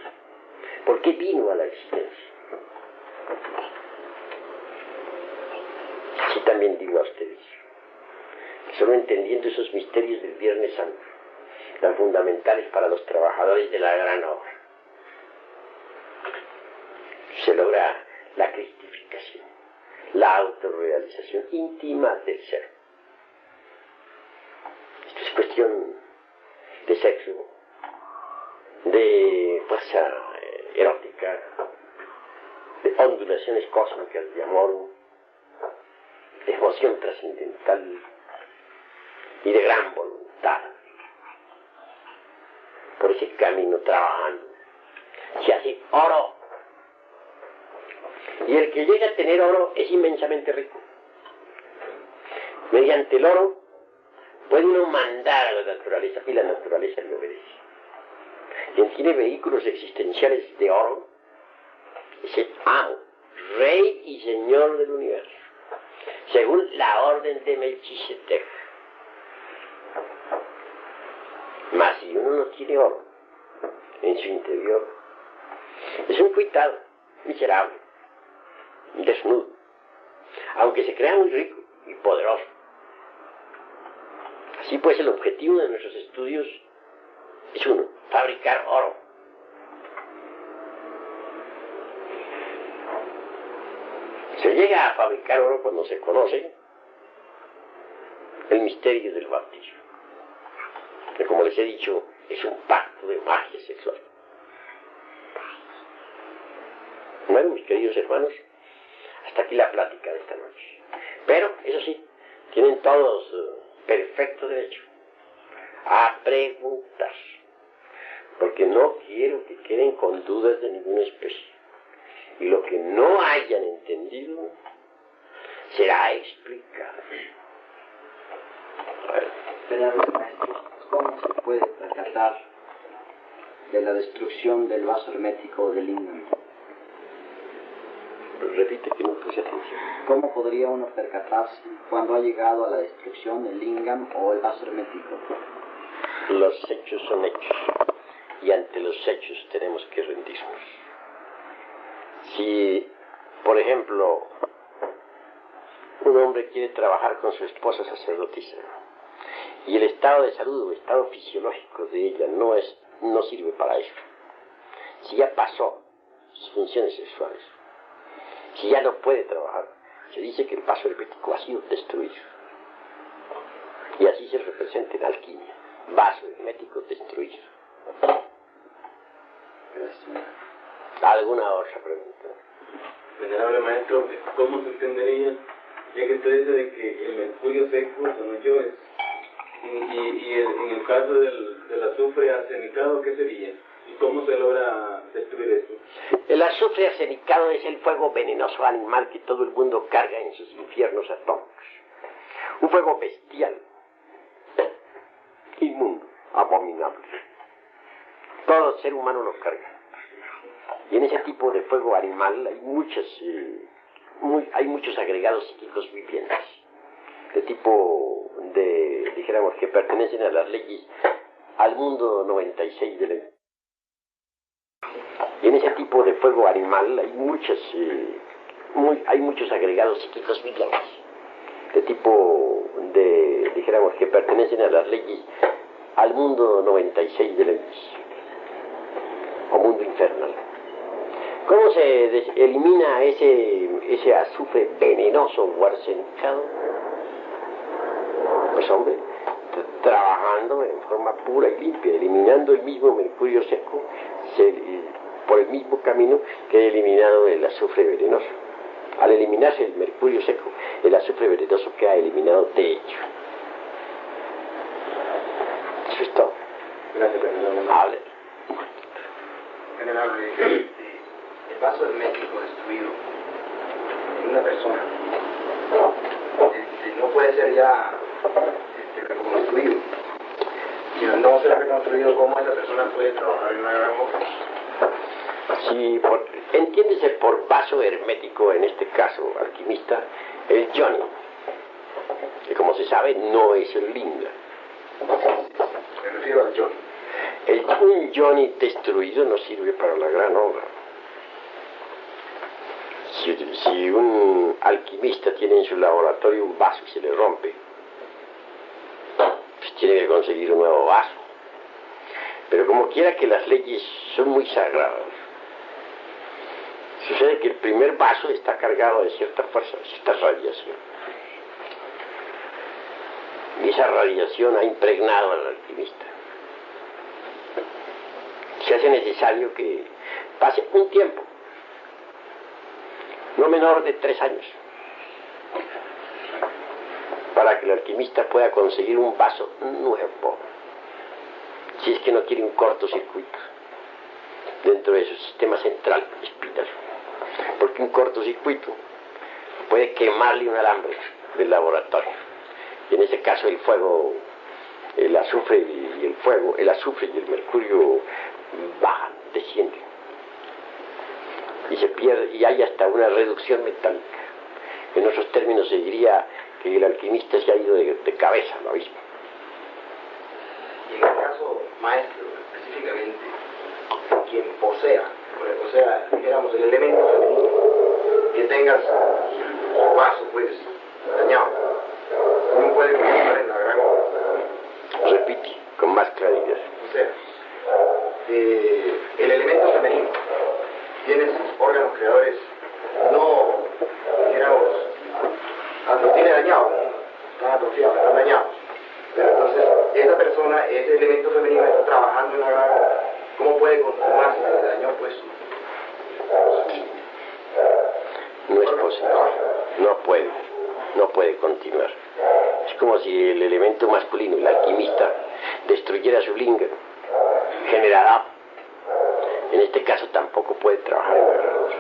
¿Por qué vino a la existencia? Así también digo a ustedes, que solo entendiendo esos misterios del Viernes Santo, tan fundamentales para los trabajadores de la gran obra, se logra la cristificación, la autorrealización íntima del ser. Esto es cuestión de sexo, de fuerza erótica, de ondulaciones cósmicas de amor, de emoción trascendental y de gran voluntad. Por ese camino trabajando se hace oro. Y el que llega a tener oro es inmensamente rico. Mediante el oro puede uno mandar a la naturaleza y la naturaleza le obedece. Quien tiene vehículos existenciales de oro es el amo, rey y señor del universo, según la orden de Melquisedec. Mas si uno no tiene oro en su interior, es un cuitado, miserable, desnudo, aunque se crea muy rico y poderoso. Así pues, el objetivo de nuestros estudios es uno, fabricar oro. Se llega a fabricar oro cuando se conoce el misterio del bautismo, que, como les he dicho, es un pacto de magia sexual. Bueno, mis queridos hermanos, hasta aquí la plática de esta noche. Pero, eso sí, tienen todos perfecto derecho a preguntar, porque no quiero que queden con dudas de ninguna especie. Y lo que no hayan entendido será explicado. Pero, maestro, ¿cómo se puede percatar de la destrucción del vaso hermético del Lingam? Repite, que no puse atención. ¿Cómo podría uno percatarse cuando ha llegado a la destrucción del Lingam o el vaso hermético? Los hechos son hechos, y ante los hechos tenemos que rendirnos. Si, por ejemplo, un hombre quiere trabajar con su esposa sacerdotisa y el estado de salud o estado fisiológico de ella no sirve para eso, si ya pasó sus funciones sexuales, si ya no puede trabajar, se dice que el vaso hermético ha sido destruido. Y así se representa en alquimia. Vaso hermético destruido. ¿Alguna otra pregunta? Venerable maestro, ¿cómo se entendería, ya que usted dice de que el mercurio seco son los yoes, en el caso del azufre arsenicado, ¿qué sería? ¿Y cómo se logra destruir eso? El azufre arsenicado es el fuego venenoso animal que todo el mundo carga en sus infiernos atómicos. Un fuego bestial, inmundo, abominable. Todo ser humano lo carga. Y en ese tipo de fuego animal hay muchos agregados psíquicos vivientes, de tipo dijéramos, que pertenecen a las leyes, al mundo 96 de la... Y en ese tipo de fuego animal hay muchos agregados psíquicos vivientes, de tipo dijéramos, que pertenecen a las leyes, al mundo 96 de la... o mundo infernal. ¿Cómo se elimina ese azufre venenoso o arsenicado? Pues hombre, trabajando en forma pura y limpia, eliminando el mismo mercurio seco, por el mismo camino que ha eliminado el azufre venenoso. Al eliminarse el mercurio seco, el azufre venenoso queda eliminado de hecho. Eso es todo. Gracias, venerable. Hable. Venerable, el vaso hermético destruido en una persona no puede ser ya reconstruido. Si no será reconstruido, ¿cómo esa persona puede trabajar en una gran obra? Sí, entiéndese por vaso hermético, en este caso alquimista, el Johnny, que como se sabe no es el linga. Me refiero al Johnny. Un Johnny destruido no sirve para la gran obra. Si un alquimista tiene en su laboratorio un vaso y se le rompe, pues tiene que conseguir un nuevo vaso. Pero como quiera que las leyes son muy sagradas, sucede que el primer vaso está cargado de cierta fuerza, de cierta radiación. Y esa radiación ha impregnado al alquimista. Se hace necesario que pase un tiempo, no menor de 3 años, para que el alquimista pueda conseguir un vaso nuevo, si es que no quiere un cortocircuito dentro de su sistema central espinal, porque un cortocircuito puede quemarle un alambre del laboratorio, y en ese caso el fuego, el azufre y el fuego, el azufre y el mercurio bajan, descienden, y se pierde, y hay hasta una reducción metálica. En otros términos se diría que el alquimista se ha ido de cabeza al abismo. Y en el caso, maestro, específicamente, quien posea, o sea, dijéramos, el elemento femenino, que tengas su vaso, pues, dañado, ¿cómo puede continuar en la gran obra? Repite, con más claridad. O sea, el elemento femenino tiene sus órganos creadores, no, dijéramos, los tiene dañados, están atrofiados, están dañados. Pero entonces, esa persona, ese elemento femenino está trabajando en la gran obra. ¿Cómo puede continuar si se le dañó, pues? No es posible, no puede continuar. Es como si el elemento masculino, el alquimista, destruyera su linga generada. En este caso tampoco puede trabajar en la gran obra.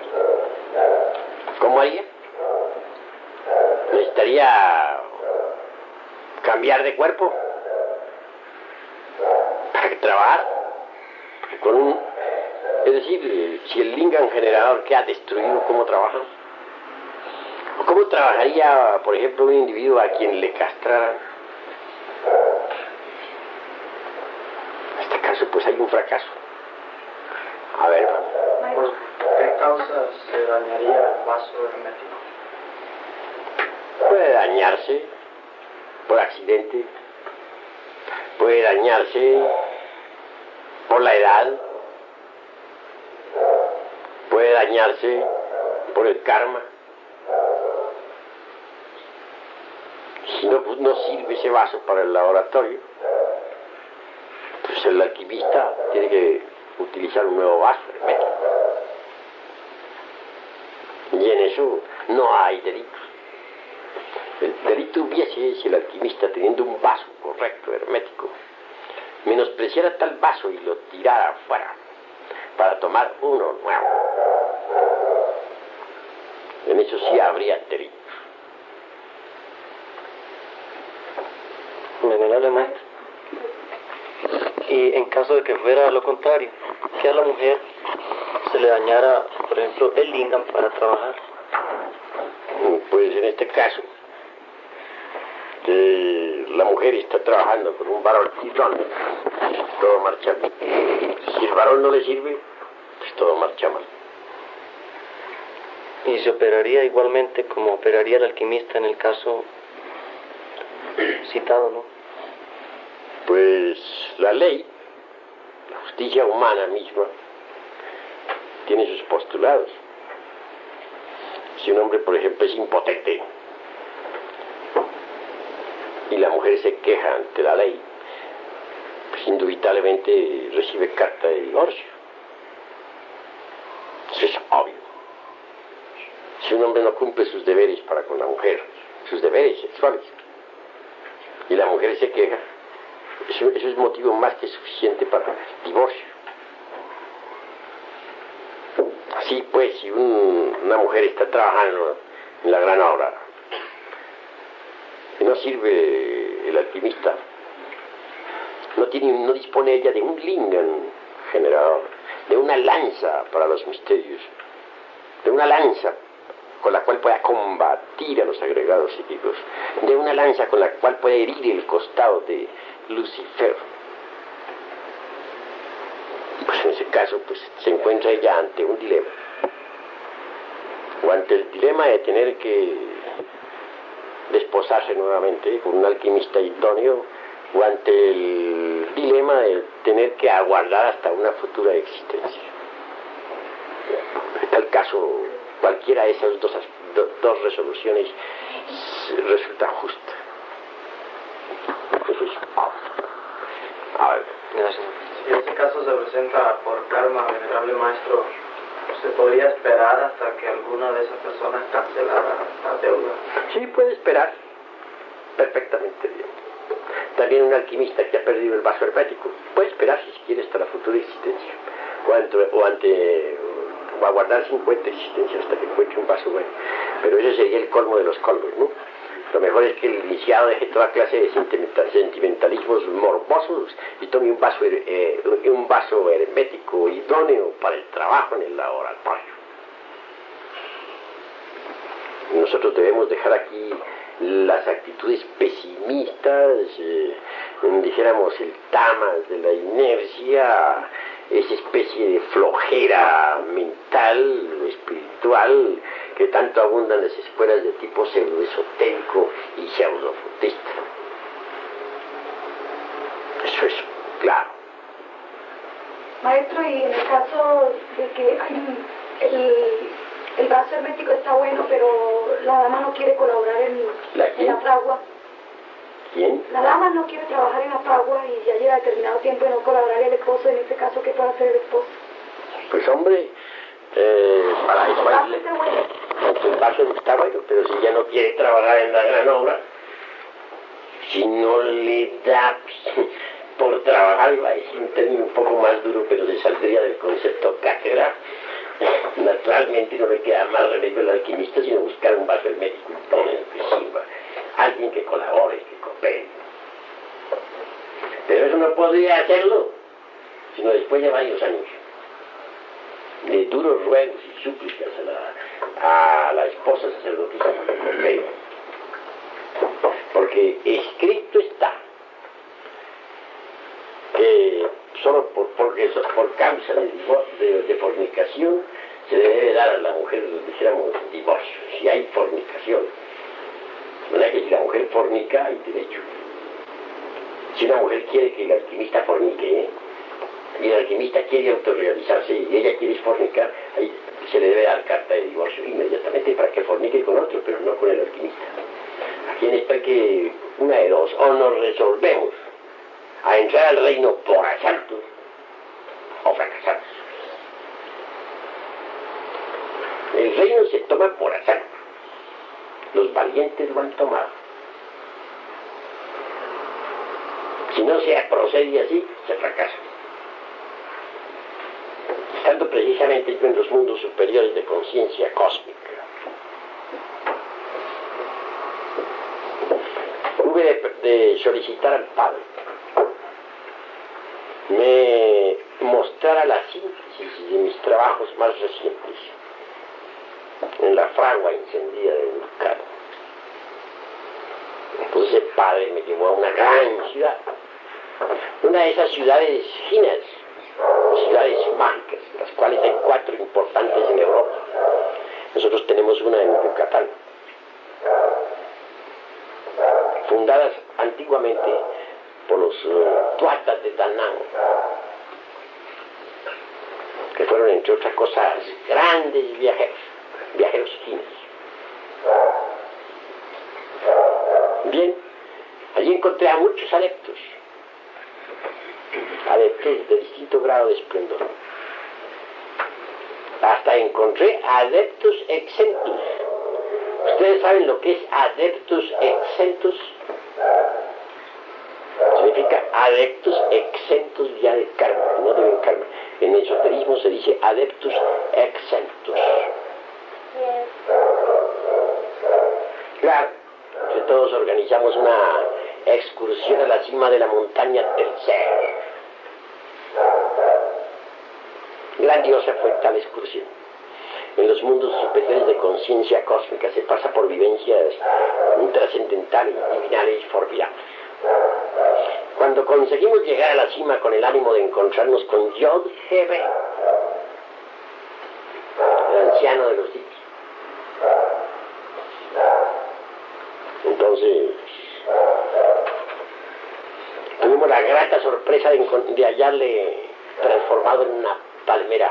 ¿Cómo haría? Necesitaría cambiar de cuerpo para trabajar es decir, si el lingam generador queda destruido, ¿cómo trabaja? ¿O cómo trabajaría, por ejemplo, un individuo a quien le castraran? En este caso pues hay un fracaso. A ver, ¿Por qué causas se dañaría el vaso hermético? puede dañarse por accidente, puede dañarse por la edad, puede dañarse por el karma. Si no, pues no sirve ese vaso para el laboratorio, pues el alquimista tiene que utilizar un nuevo vaso hermético. Y en eso no hay delito. El delito hubiese si el alquimista, teniendo un vaso correcto, hermético, menospreciara tal vaso y lo tirara afuera para tomar uno nuevo. En eso sí habría delito. Venerable maestro. Y en caso de que fuera lo contrario, que a la mujer se le dañara, por ejemplo, el lingam para trabajar. Pues en este caso, la mujer está trabajando con un varón idóneo, todo marcha bien. Si el varón no le sirve, pues todo marcha mal. Y se operaría igualmente como operaría el alquimista en el caso citado, ¿no? Pues la ley, la justicia humana misma, tiene sus postulados. Si un hombre, por ejemplo, es impotente y la mujer se queja ante la ley, pues indubitablemente recibe carta de divorcio. Eso es obvio. Si un hombre no cumple sus deberes para con la mujer, sus deberes sexuales, y la mujer se queja, eso es motivo más que suficiente para divorcio. Así pues, si una mujer está trabajando en la gran obra y no sirve el alquimista, no dispone ella de un lingam generador, de una lanza para los misterios, de una lanza con la cual pueda combatir a los agregados psíquicos, de una lanza con la cual pueda herir el costado de Lucifer. Pues en ese caso, pues se encuentra ella ante un dilema, o ante el dilema de tener que desposarse nuevamente con un alquimista idóneo, o ante el dilema de tener que aguardar hasta una futura existencia. En tal caso, cualquiera de esas dos resoluciones resulta justa. Eso es. A ver. Gracias. Si ese caso se presenta por karma, venerable maestro, ¿se podría esperar hasta que alguna de esas personas cancelara la deuda? Sí, puede esperar perfectamente bien. También un alquimista que ha perdido el vaso hermético puede esperar, si quiere, hasta la futura existencia, o aguardar 50 existencias hasta que encuentre un vaso bueno. Pero ese sería el colmo de los colmos, ¿no? Lo mejor es que el iniciado deje toda clase de sentimentalismos morbosos y tome un vaso hermético idóneo para el trabajo en el laboratorio. Nosotros debemos dejar aquí las actitudes pesimistas, dijéramos el tamas de la inercia, esa especie de flojera mental o espiritual que tanto abundan en las escuelas de tipo pseudoesotérico y pseudofutista. Eso es claro. Maestro, y en el caso de que el vaso hermético está bueno, pero la dama no quiere colaborar en la fragua. ¿Quién? La dama no quiere trabajar en la fragua y ya lleva determinado tiempo de no colaborar el esposo. En este caso, ¿qué puede hacer el esposo? Pues hombre, para eso el vaso está bueno, pero si ya no quiere trabajar en la gran obra, si no le da por trabajar, iba a decir un término un poco más duro, pero se saldría del concepto cátedra, naturalmente no le queda más remedio al alquimista sino buscar un vaso hermético idóneo que sirva, alguien que colabore, que coopere. Pero eso no podría hacerlo sino después de varios años de duros ruegos y súplicas a la esposa sacerdotisa que coopere. Porque escrito está que solo por causa de fornicación se le debe dar a la mujer, dijéramos, divorcio, si hay fornicación. De manera que si la mujer fornica, hay derecho. Si una mujer quiere que el alquimista fornique, y el alquimista quiere autorrealizarse y ella quiere fornicar, ahí se le debe dar carta de divorcio inmediatamente para que fornique con otro, pero no con el alquimista. Tiene espera que una de dos, o nos resolvemos a entrar al reino por asalto o fracasamos. El reino se toma por asalto. Los valientes lo han tomado. Si no se procede así, se fracasa. Estando precisamente yo en los mundos superiores de conciencia cósmica, hube de solicitar al Padre me mostrara la síntesis de mis trabajos más recientes en la fragua encendida del Vulcano. Entonces el Padre me llevó a una gran ciudad, una de esas ciudades finas, ciudades mágicas, las cuales hay 4 importantes en Europa. Nosotros tenemos una en Yucatán, fundadas antiguamente por los tuatas de Danang, que fueron, entre otras cosas, grandes viajeros finos. Bien, allí encontré a muchos adeptos de distinto grado de esplendor. Hasta encontré adeptos exentos. ¿Ustedes saben lo que es adeptos exentos? Significa adeptos exentos ya de karma, no deben karma. En el esoterismo se dice adeptos exentos. Claro, que todos organizamos una excursión a la cima de la montaña tercera. Grandiosa fue tal excursión. En los mundos superiores de conciencia cósmica se pasa por vivencias trascendentales, divinales y formidables. Cuando conseguimos llegar a la cima con el ánimo de encontrarnos con Yod-Hebe, el anciano de los días, entonces tuvimos la grata sorpresa de hallarle transformado en una palmera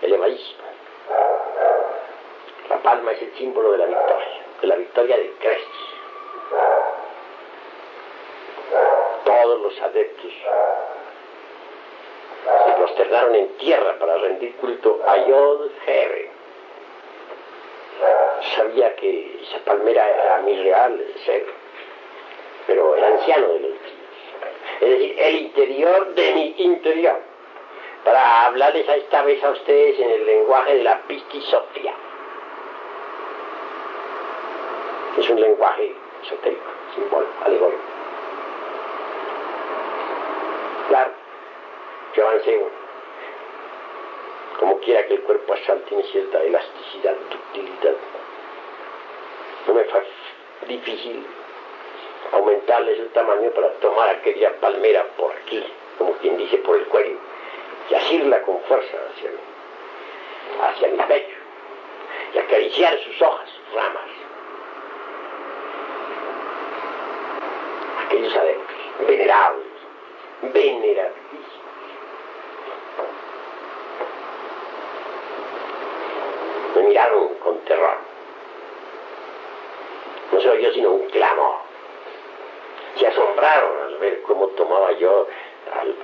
elevadísima. La palma es el símbolo de la victoria de Cristo. Todos los adeptos se prosternaron en tierra para rendir culto a Yod-Hebe. Sabía que esa palmera era mi real ser, pero el anciano de los días, es decir, el interior de mi interior, para hablarles a esta vez a ustedes en el lenguaje de la pistisofía. Es un lenguaje esotérico, simbólico, alegórico. Claro, yo avancé, como quiera que el cuerpo astral tiene cierta elasticidad, ductilidad. No me fue difícil aumentarle su tamaño para tomar aquella palmera por aquí, como quien dice, por el cuello, y asirla con fuerza hacia mi pecho, y acariciar sus hojas, sus ramas. Aquellos adeptos, venerables, venerabilísimos. Me miraron con terror. No se oyó sino un clamor. Se asombraron al ver cómo tomaba yo al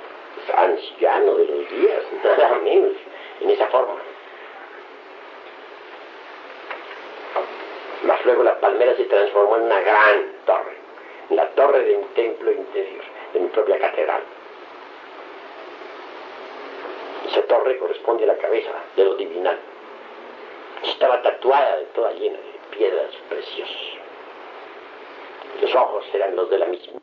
anciano de los días, nada menos, en esa forma. Mas luego la palmera se transformó en una gran torre, en la torre de un templo interior, de mi propia catedral. Esa torre corresponde a la cabeza de lo divinal. Estaba tatuada de toda llena de piedras preciosas. Los ojos eran los de la misma.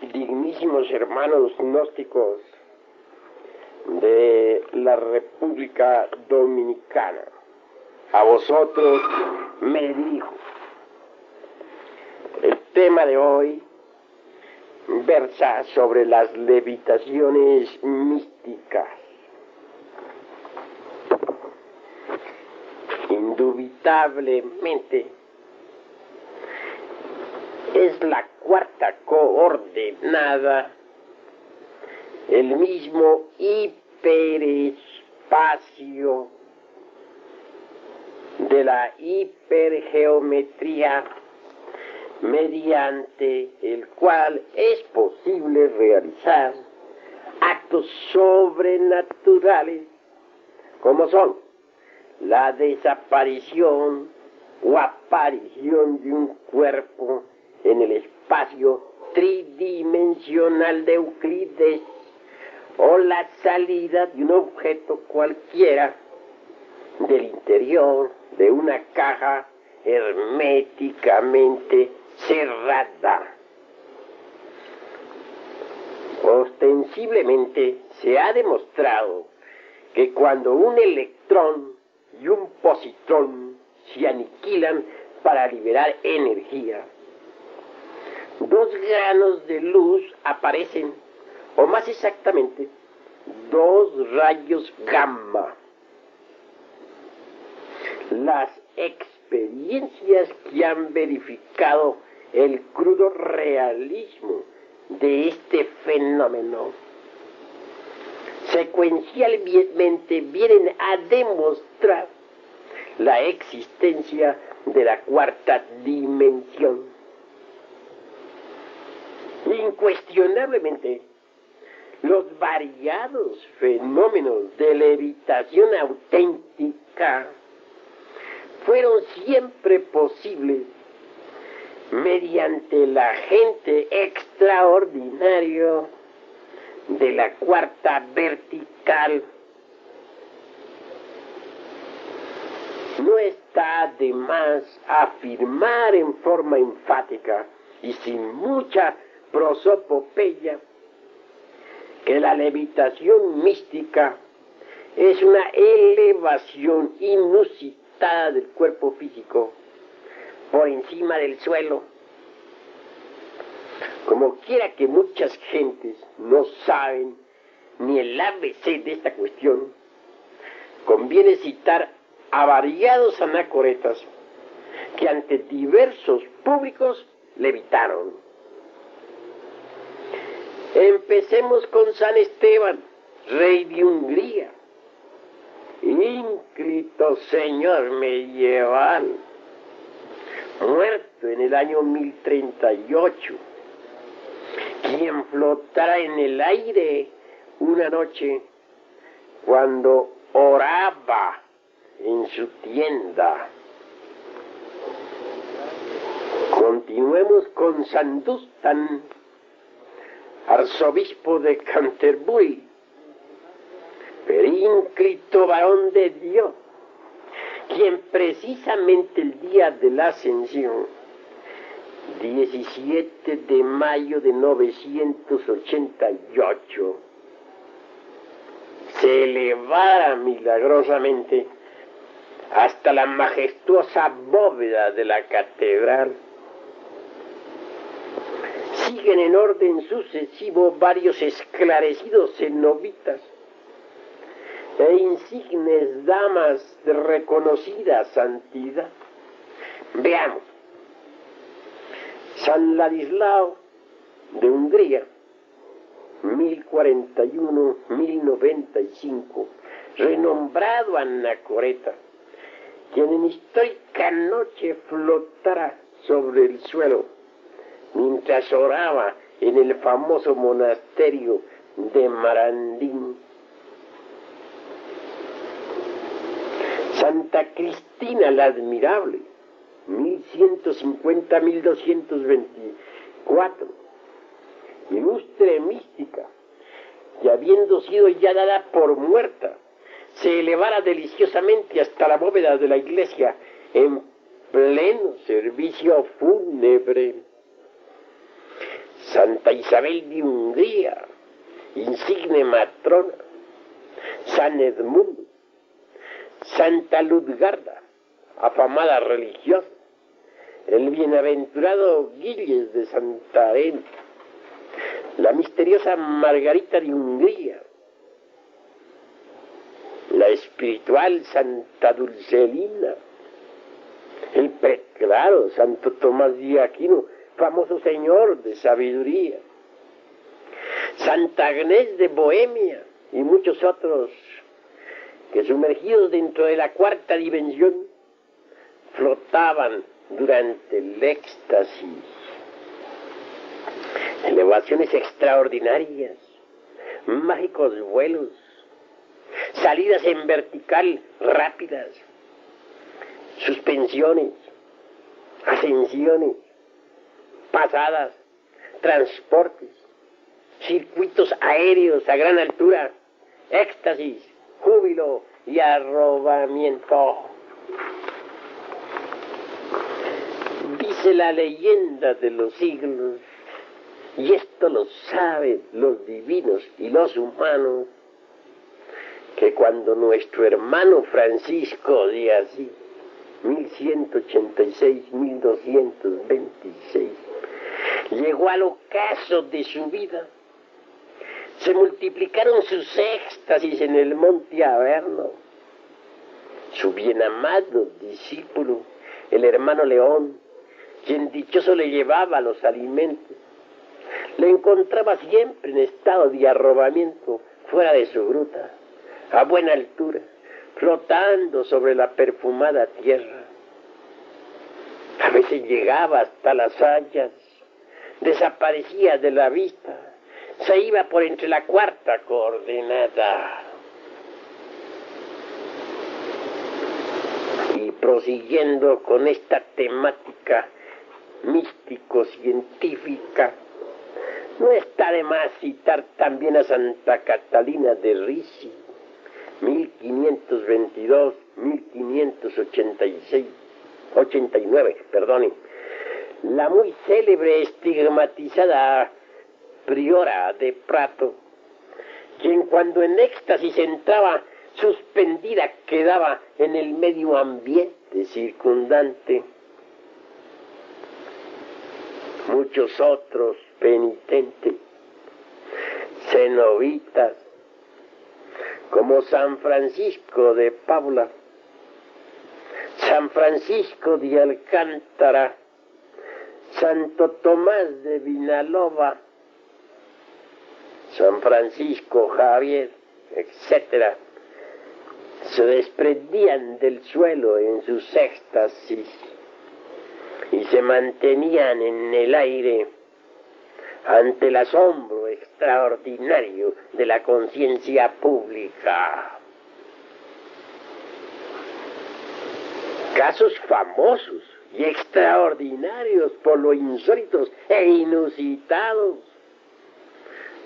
Dignísimos hermanos gnósticos de la República Dominicana, a vosotros me dirijo. El tema de hoy versa sobre las levitaciones místicas. Indubitablemente es la cuarta coordenada, el mismo hiperespacio de la hipergeometría, mediante el cual es posible realizar actos sobrenaturales, como son la desaparición o aparición de un cuerpo en el espacio tridimensional de Euclides, o la salida de un objeto cualquiera del interior de una caja herméticamente cerrada. Ostensiblemente se ha demostrado que cuando un electrón y un positrón se aniquilan para liberar energía, dos granos de luz aparecen, o más exactamente, dos rayos gamma. Las experiencias que han verificado el crudo realismo de este fenómeno secuencialmente vienen a demostrar la existencia de la cuarta dimensión. Incuestionablemente, los variados fenómenos de levitación auténtica fueron siempre posibles mediante el agente extraordinario de la cuarta vertical. No está de más afirmar en forma enfática y sin mucha prosopopeya que la levitación mística es una elevación inusitada del cuerpo físico por encima del suelo. Como quiera que muchas gentes no saben ni el ABC de esta cuestión, conviene citar a variados anacoretas que ante diversos públicos levitaron. Empecemos con San Esteban, rey de Hungría, ínclito señor medieval, muerto en el año 1038, quien flotara en el aire una noche cuando oraba en su tienda. Continuemos con San Dunstan, arzobispo de Canterbury, perínclito varón de Dios, quien precisamente el día de la Ascensión, 17 de mayo de 988, se elevara milagrosamente hasta la majestuosa bóveda de la catedral. Siguen en orden sucesivo varios esclarecidos cenobitas e insignes damas de reconocida santidad. Veamos. San Ladislao de Hungría, 1041-1095, renombrado anacoreta, quien en histórica noche flotara sobre el suelo mientras oraba en el famoso monasterio de Marandín. Santa Cristina la Admirable, 1150-1224, ilustre mística, que habiendo sido ya dada por muerta, se elevara deliciosamente hasta la bóveda de la iglesia en pleno servicio fúnebre. Santa Isabel de Hungría, insigne matrona. San Edmundo, Santa Ludgarda, afamada religiosa. El bienaventurado Gilles de Santarém, la misteriosa Margarita de Hungría, la espiritual Santa Dulcelina, el preclaro Santo Tomás de Aquino, famoso señor de sabiduría, Santa Agnés de Bohemia y muchos otros que, sumergidos dentro de la cuarta dimensión, flotaban durante el éxtasis. Elevaciones extraordinarias, mágicos vuelos, salidas en vertical rápidas, suspensiones, ascensiones, pasadas, transportes, circuitos aéreos a gran altura, éxtasis, júbilo y arrobamiento. Dice la leyenda de los siglos, y esto lo saben los divinos y los humanos, que cuando nuestro hermano Francisco de Asís, 1186-1226, llegó al ocaso de su vida, se multiplicaron sus éxtasis en el monte Averno. Su bien amado discípulo, el hermano León, quien dichoso le llevaba los alimentos, le encontraba siempre en estado de arrobamiento fuera de su gruta, a buena altura, flotando sobre la perfumada tierra. A veces llegaba hasta las hayas, desaparecía de la vista, se iba por entre la cuarta coordenada. Y prosiguiendo con esta temática místico-científica, no está de más citar también a Santa Catalina de Risi, 1522-1589, la muy célebre estigmatizada priora de Prato, quien cuando en éxtasis entraba suspendida quedaba en el medio ambiente circundante. Muchos otros penitentes, cenobitas, como San Francisco de Paula, San Francisco de Alcántara, Santo Tomás de Vinalova, San Francisco Javier, etc., se desprendían del suelo en sus éxtasis y se mantenían en el aire ante el asombro extraordinario de la conciencia pública. Casos famosos y extraordinarios por lo insólitos e inusitados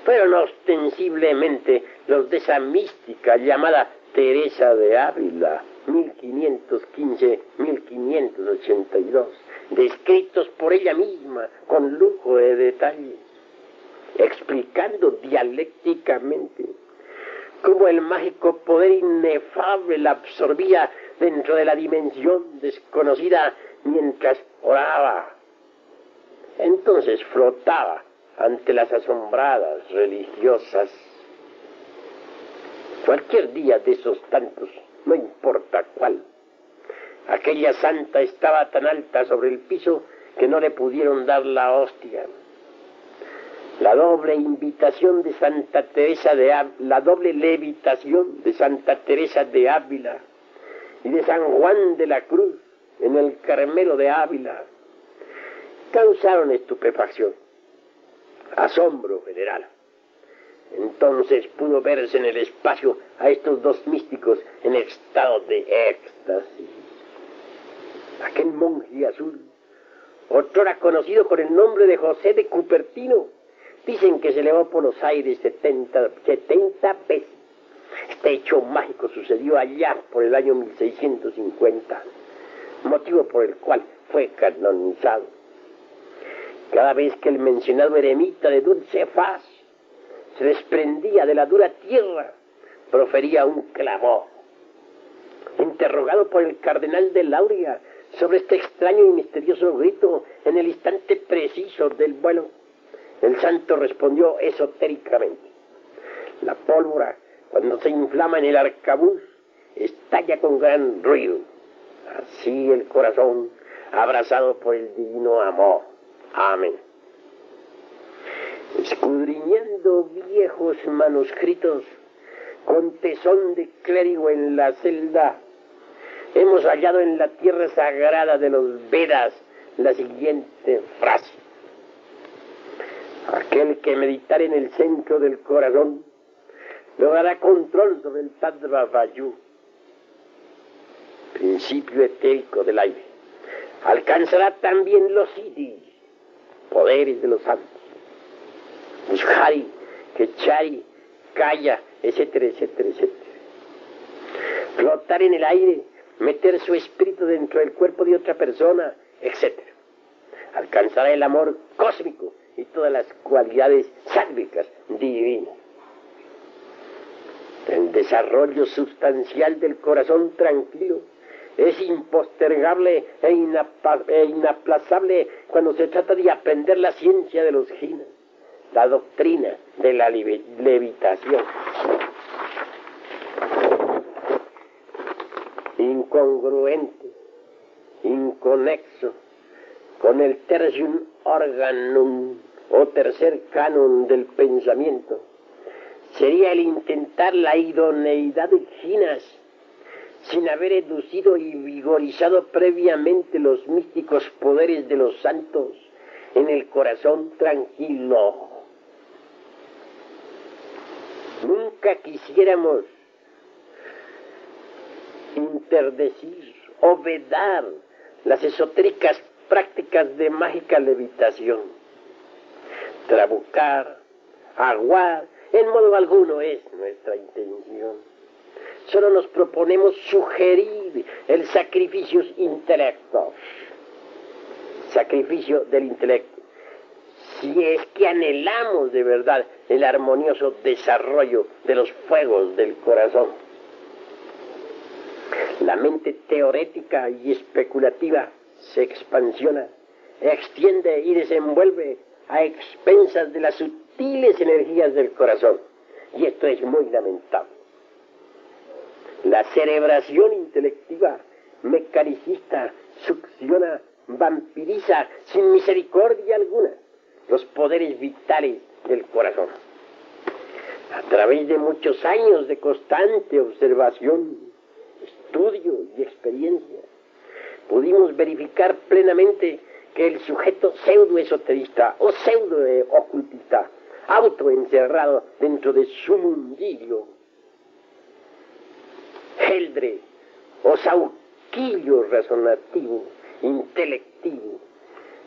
fueron ostensiblemente los de esa mística llamada Teresa de Ávila, 1515-1582, descritos por ella misma con lujo de detalles, explicando dialécticamente cómo el mágico poder inefable la absorbía dentro de la dimensión desconocida mientras oraba. Entonces flotaba ante las asombradas religiosas. Cualquier día de esos tantos, no importa cuál, aquella santa estaba tan alta sobre el piso que no le pudieron dar la hostia. La doble invitación de Santa Teresa de Ávila, la doble levitación de Santa Teresa de Ávila y de San Juan de la Cruz en el Carmelo de Ávila causaron estupefacción, asombro general. Entonces pudo verse en el espacio a estos dos místicos en estado de éxtasis. Aquel monje azul, otrora conocido con el nombre de José de Cupertino, dicen que se elevó por los aires 70 veces. Este hecho mágico sucedió allá por el año 1650, motivo por el cual fue canonizado. Cada vez que el mencionado eremita de dulce faz se desprendía de la dura tierra, profería un clamor. Interrogado por el cardenal de Lauria sobre este extraño y misterioso grito en el instante preciso del vuelo, el santo respondió esotéricamente: la pólvora, cuando se inflama en el arcabuz, estalla con gran ruido. Así el corazón, abrazado por el divino amor. Amén. Escudriñando viejos manuscritos, con tesón de clérigo en la celda, hemos hemos hallado en la tierra sagrada de los Vedas la siguiente frase: aquel que meditar en el centro del corazón logrará control sobre el Tattva Vayu, principio etérico del aire. Alcanzará también los siddhis, poderes de los santos, Ushari, Kechari, Kaya, etcétera, etcétera, etcétera. Flotar en el aire, meter su espíritu dentro del cuerpo de otra persona, etcétera. Alcanzará el amor cósmico y todas las cualidades sálvicas divinas. El desarrollo sustancial del corazón tranquilo es impostergable e inaplazable cuando se trata de aprender la ciencia de los jinas, la doctrina de la levitación. Incongruente, inconexo con el tertium organum o tercer canon del pensamiento sería el intentar la idoneidad de jinas sin haber educido y vigorizado previamente los místicos poderes de los santos en el corazón tranquilo. Nunca quisiéramos interdecir o vedar las esotéricas prácticas de mágica levitación. Trabucar, aguar, en modo alguno es nuestra intención. Solo nos proponemos sugerir el sacrificio intelecto, sacrificio del intelecto, si es que anhelamos de verdad el armonioso desarrollo de los fuegos del corazón. La mente teorética y especulativa se expansiona, extiende y desenvuelve a expensas de las sutiles energías del corazón. Y esto es muy lamentable. La cerebración intelectiva mecanicista succiona, vampiriza sin misericordia alguna los poderes vitales del corazón. A través de muchos años de constante observación, estudio y experiencia, pudimos verificar plenamente que el sujeto pseudo-esoterista o pseudo-ocultista, autoencerrado dentro de su mundillo, geldre o sauquillo razonativo, intelectivo,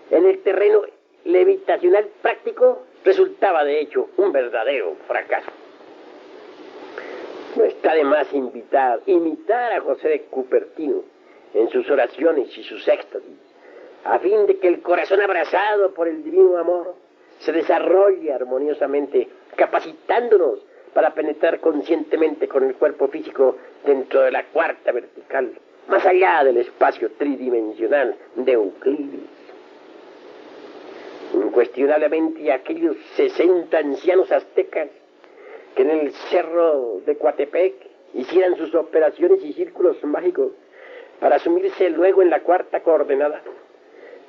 en el terreno levitacional práctico, resultaba de hecho un verdadero fracaso. No está de más imitar a José de Cupertino en sus oraciones y sus éxtasis, a fin de que el corazón abrazado por el divino amor se desarrolle armoniosamente, capacitándonos para penetrar conscientemente con el cuerpo físico dentro de la cuarta vertical, más allá del espacio tridimensional de Euclides. Incuestionablemente aquellos 60 ancianos aztecas que en el cerro de Coatepec hicieran sus operaciones y círculos mágicos para sumirse luego en la cuarta coordenada,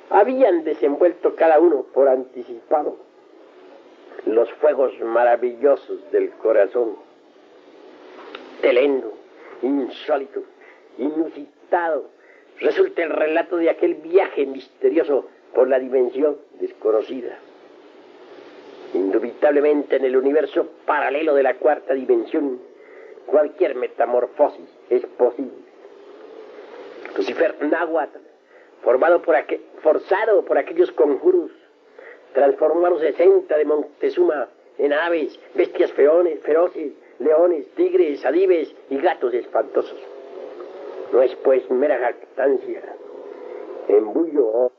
habían desenvuelto cada uno por anticipado los fuegos maravillosos del corazón. Telendo, insólito, inusitado, resulta el relato de aquel viaje misterioso por la dimensión desconocida. Indubitablemente en el universo paralelo de la cuarta dimensión, cualquier metamorfosis es posible. Lucifer náhuatl, forzado por aquellos conjuros, transformó a los 60 de Montezuma en aves, bestias feroces, leones, tigres, adibes y gatos espantosos. No es pues mera jactancia, embullo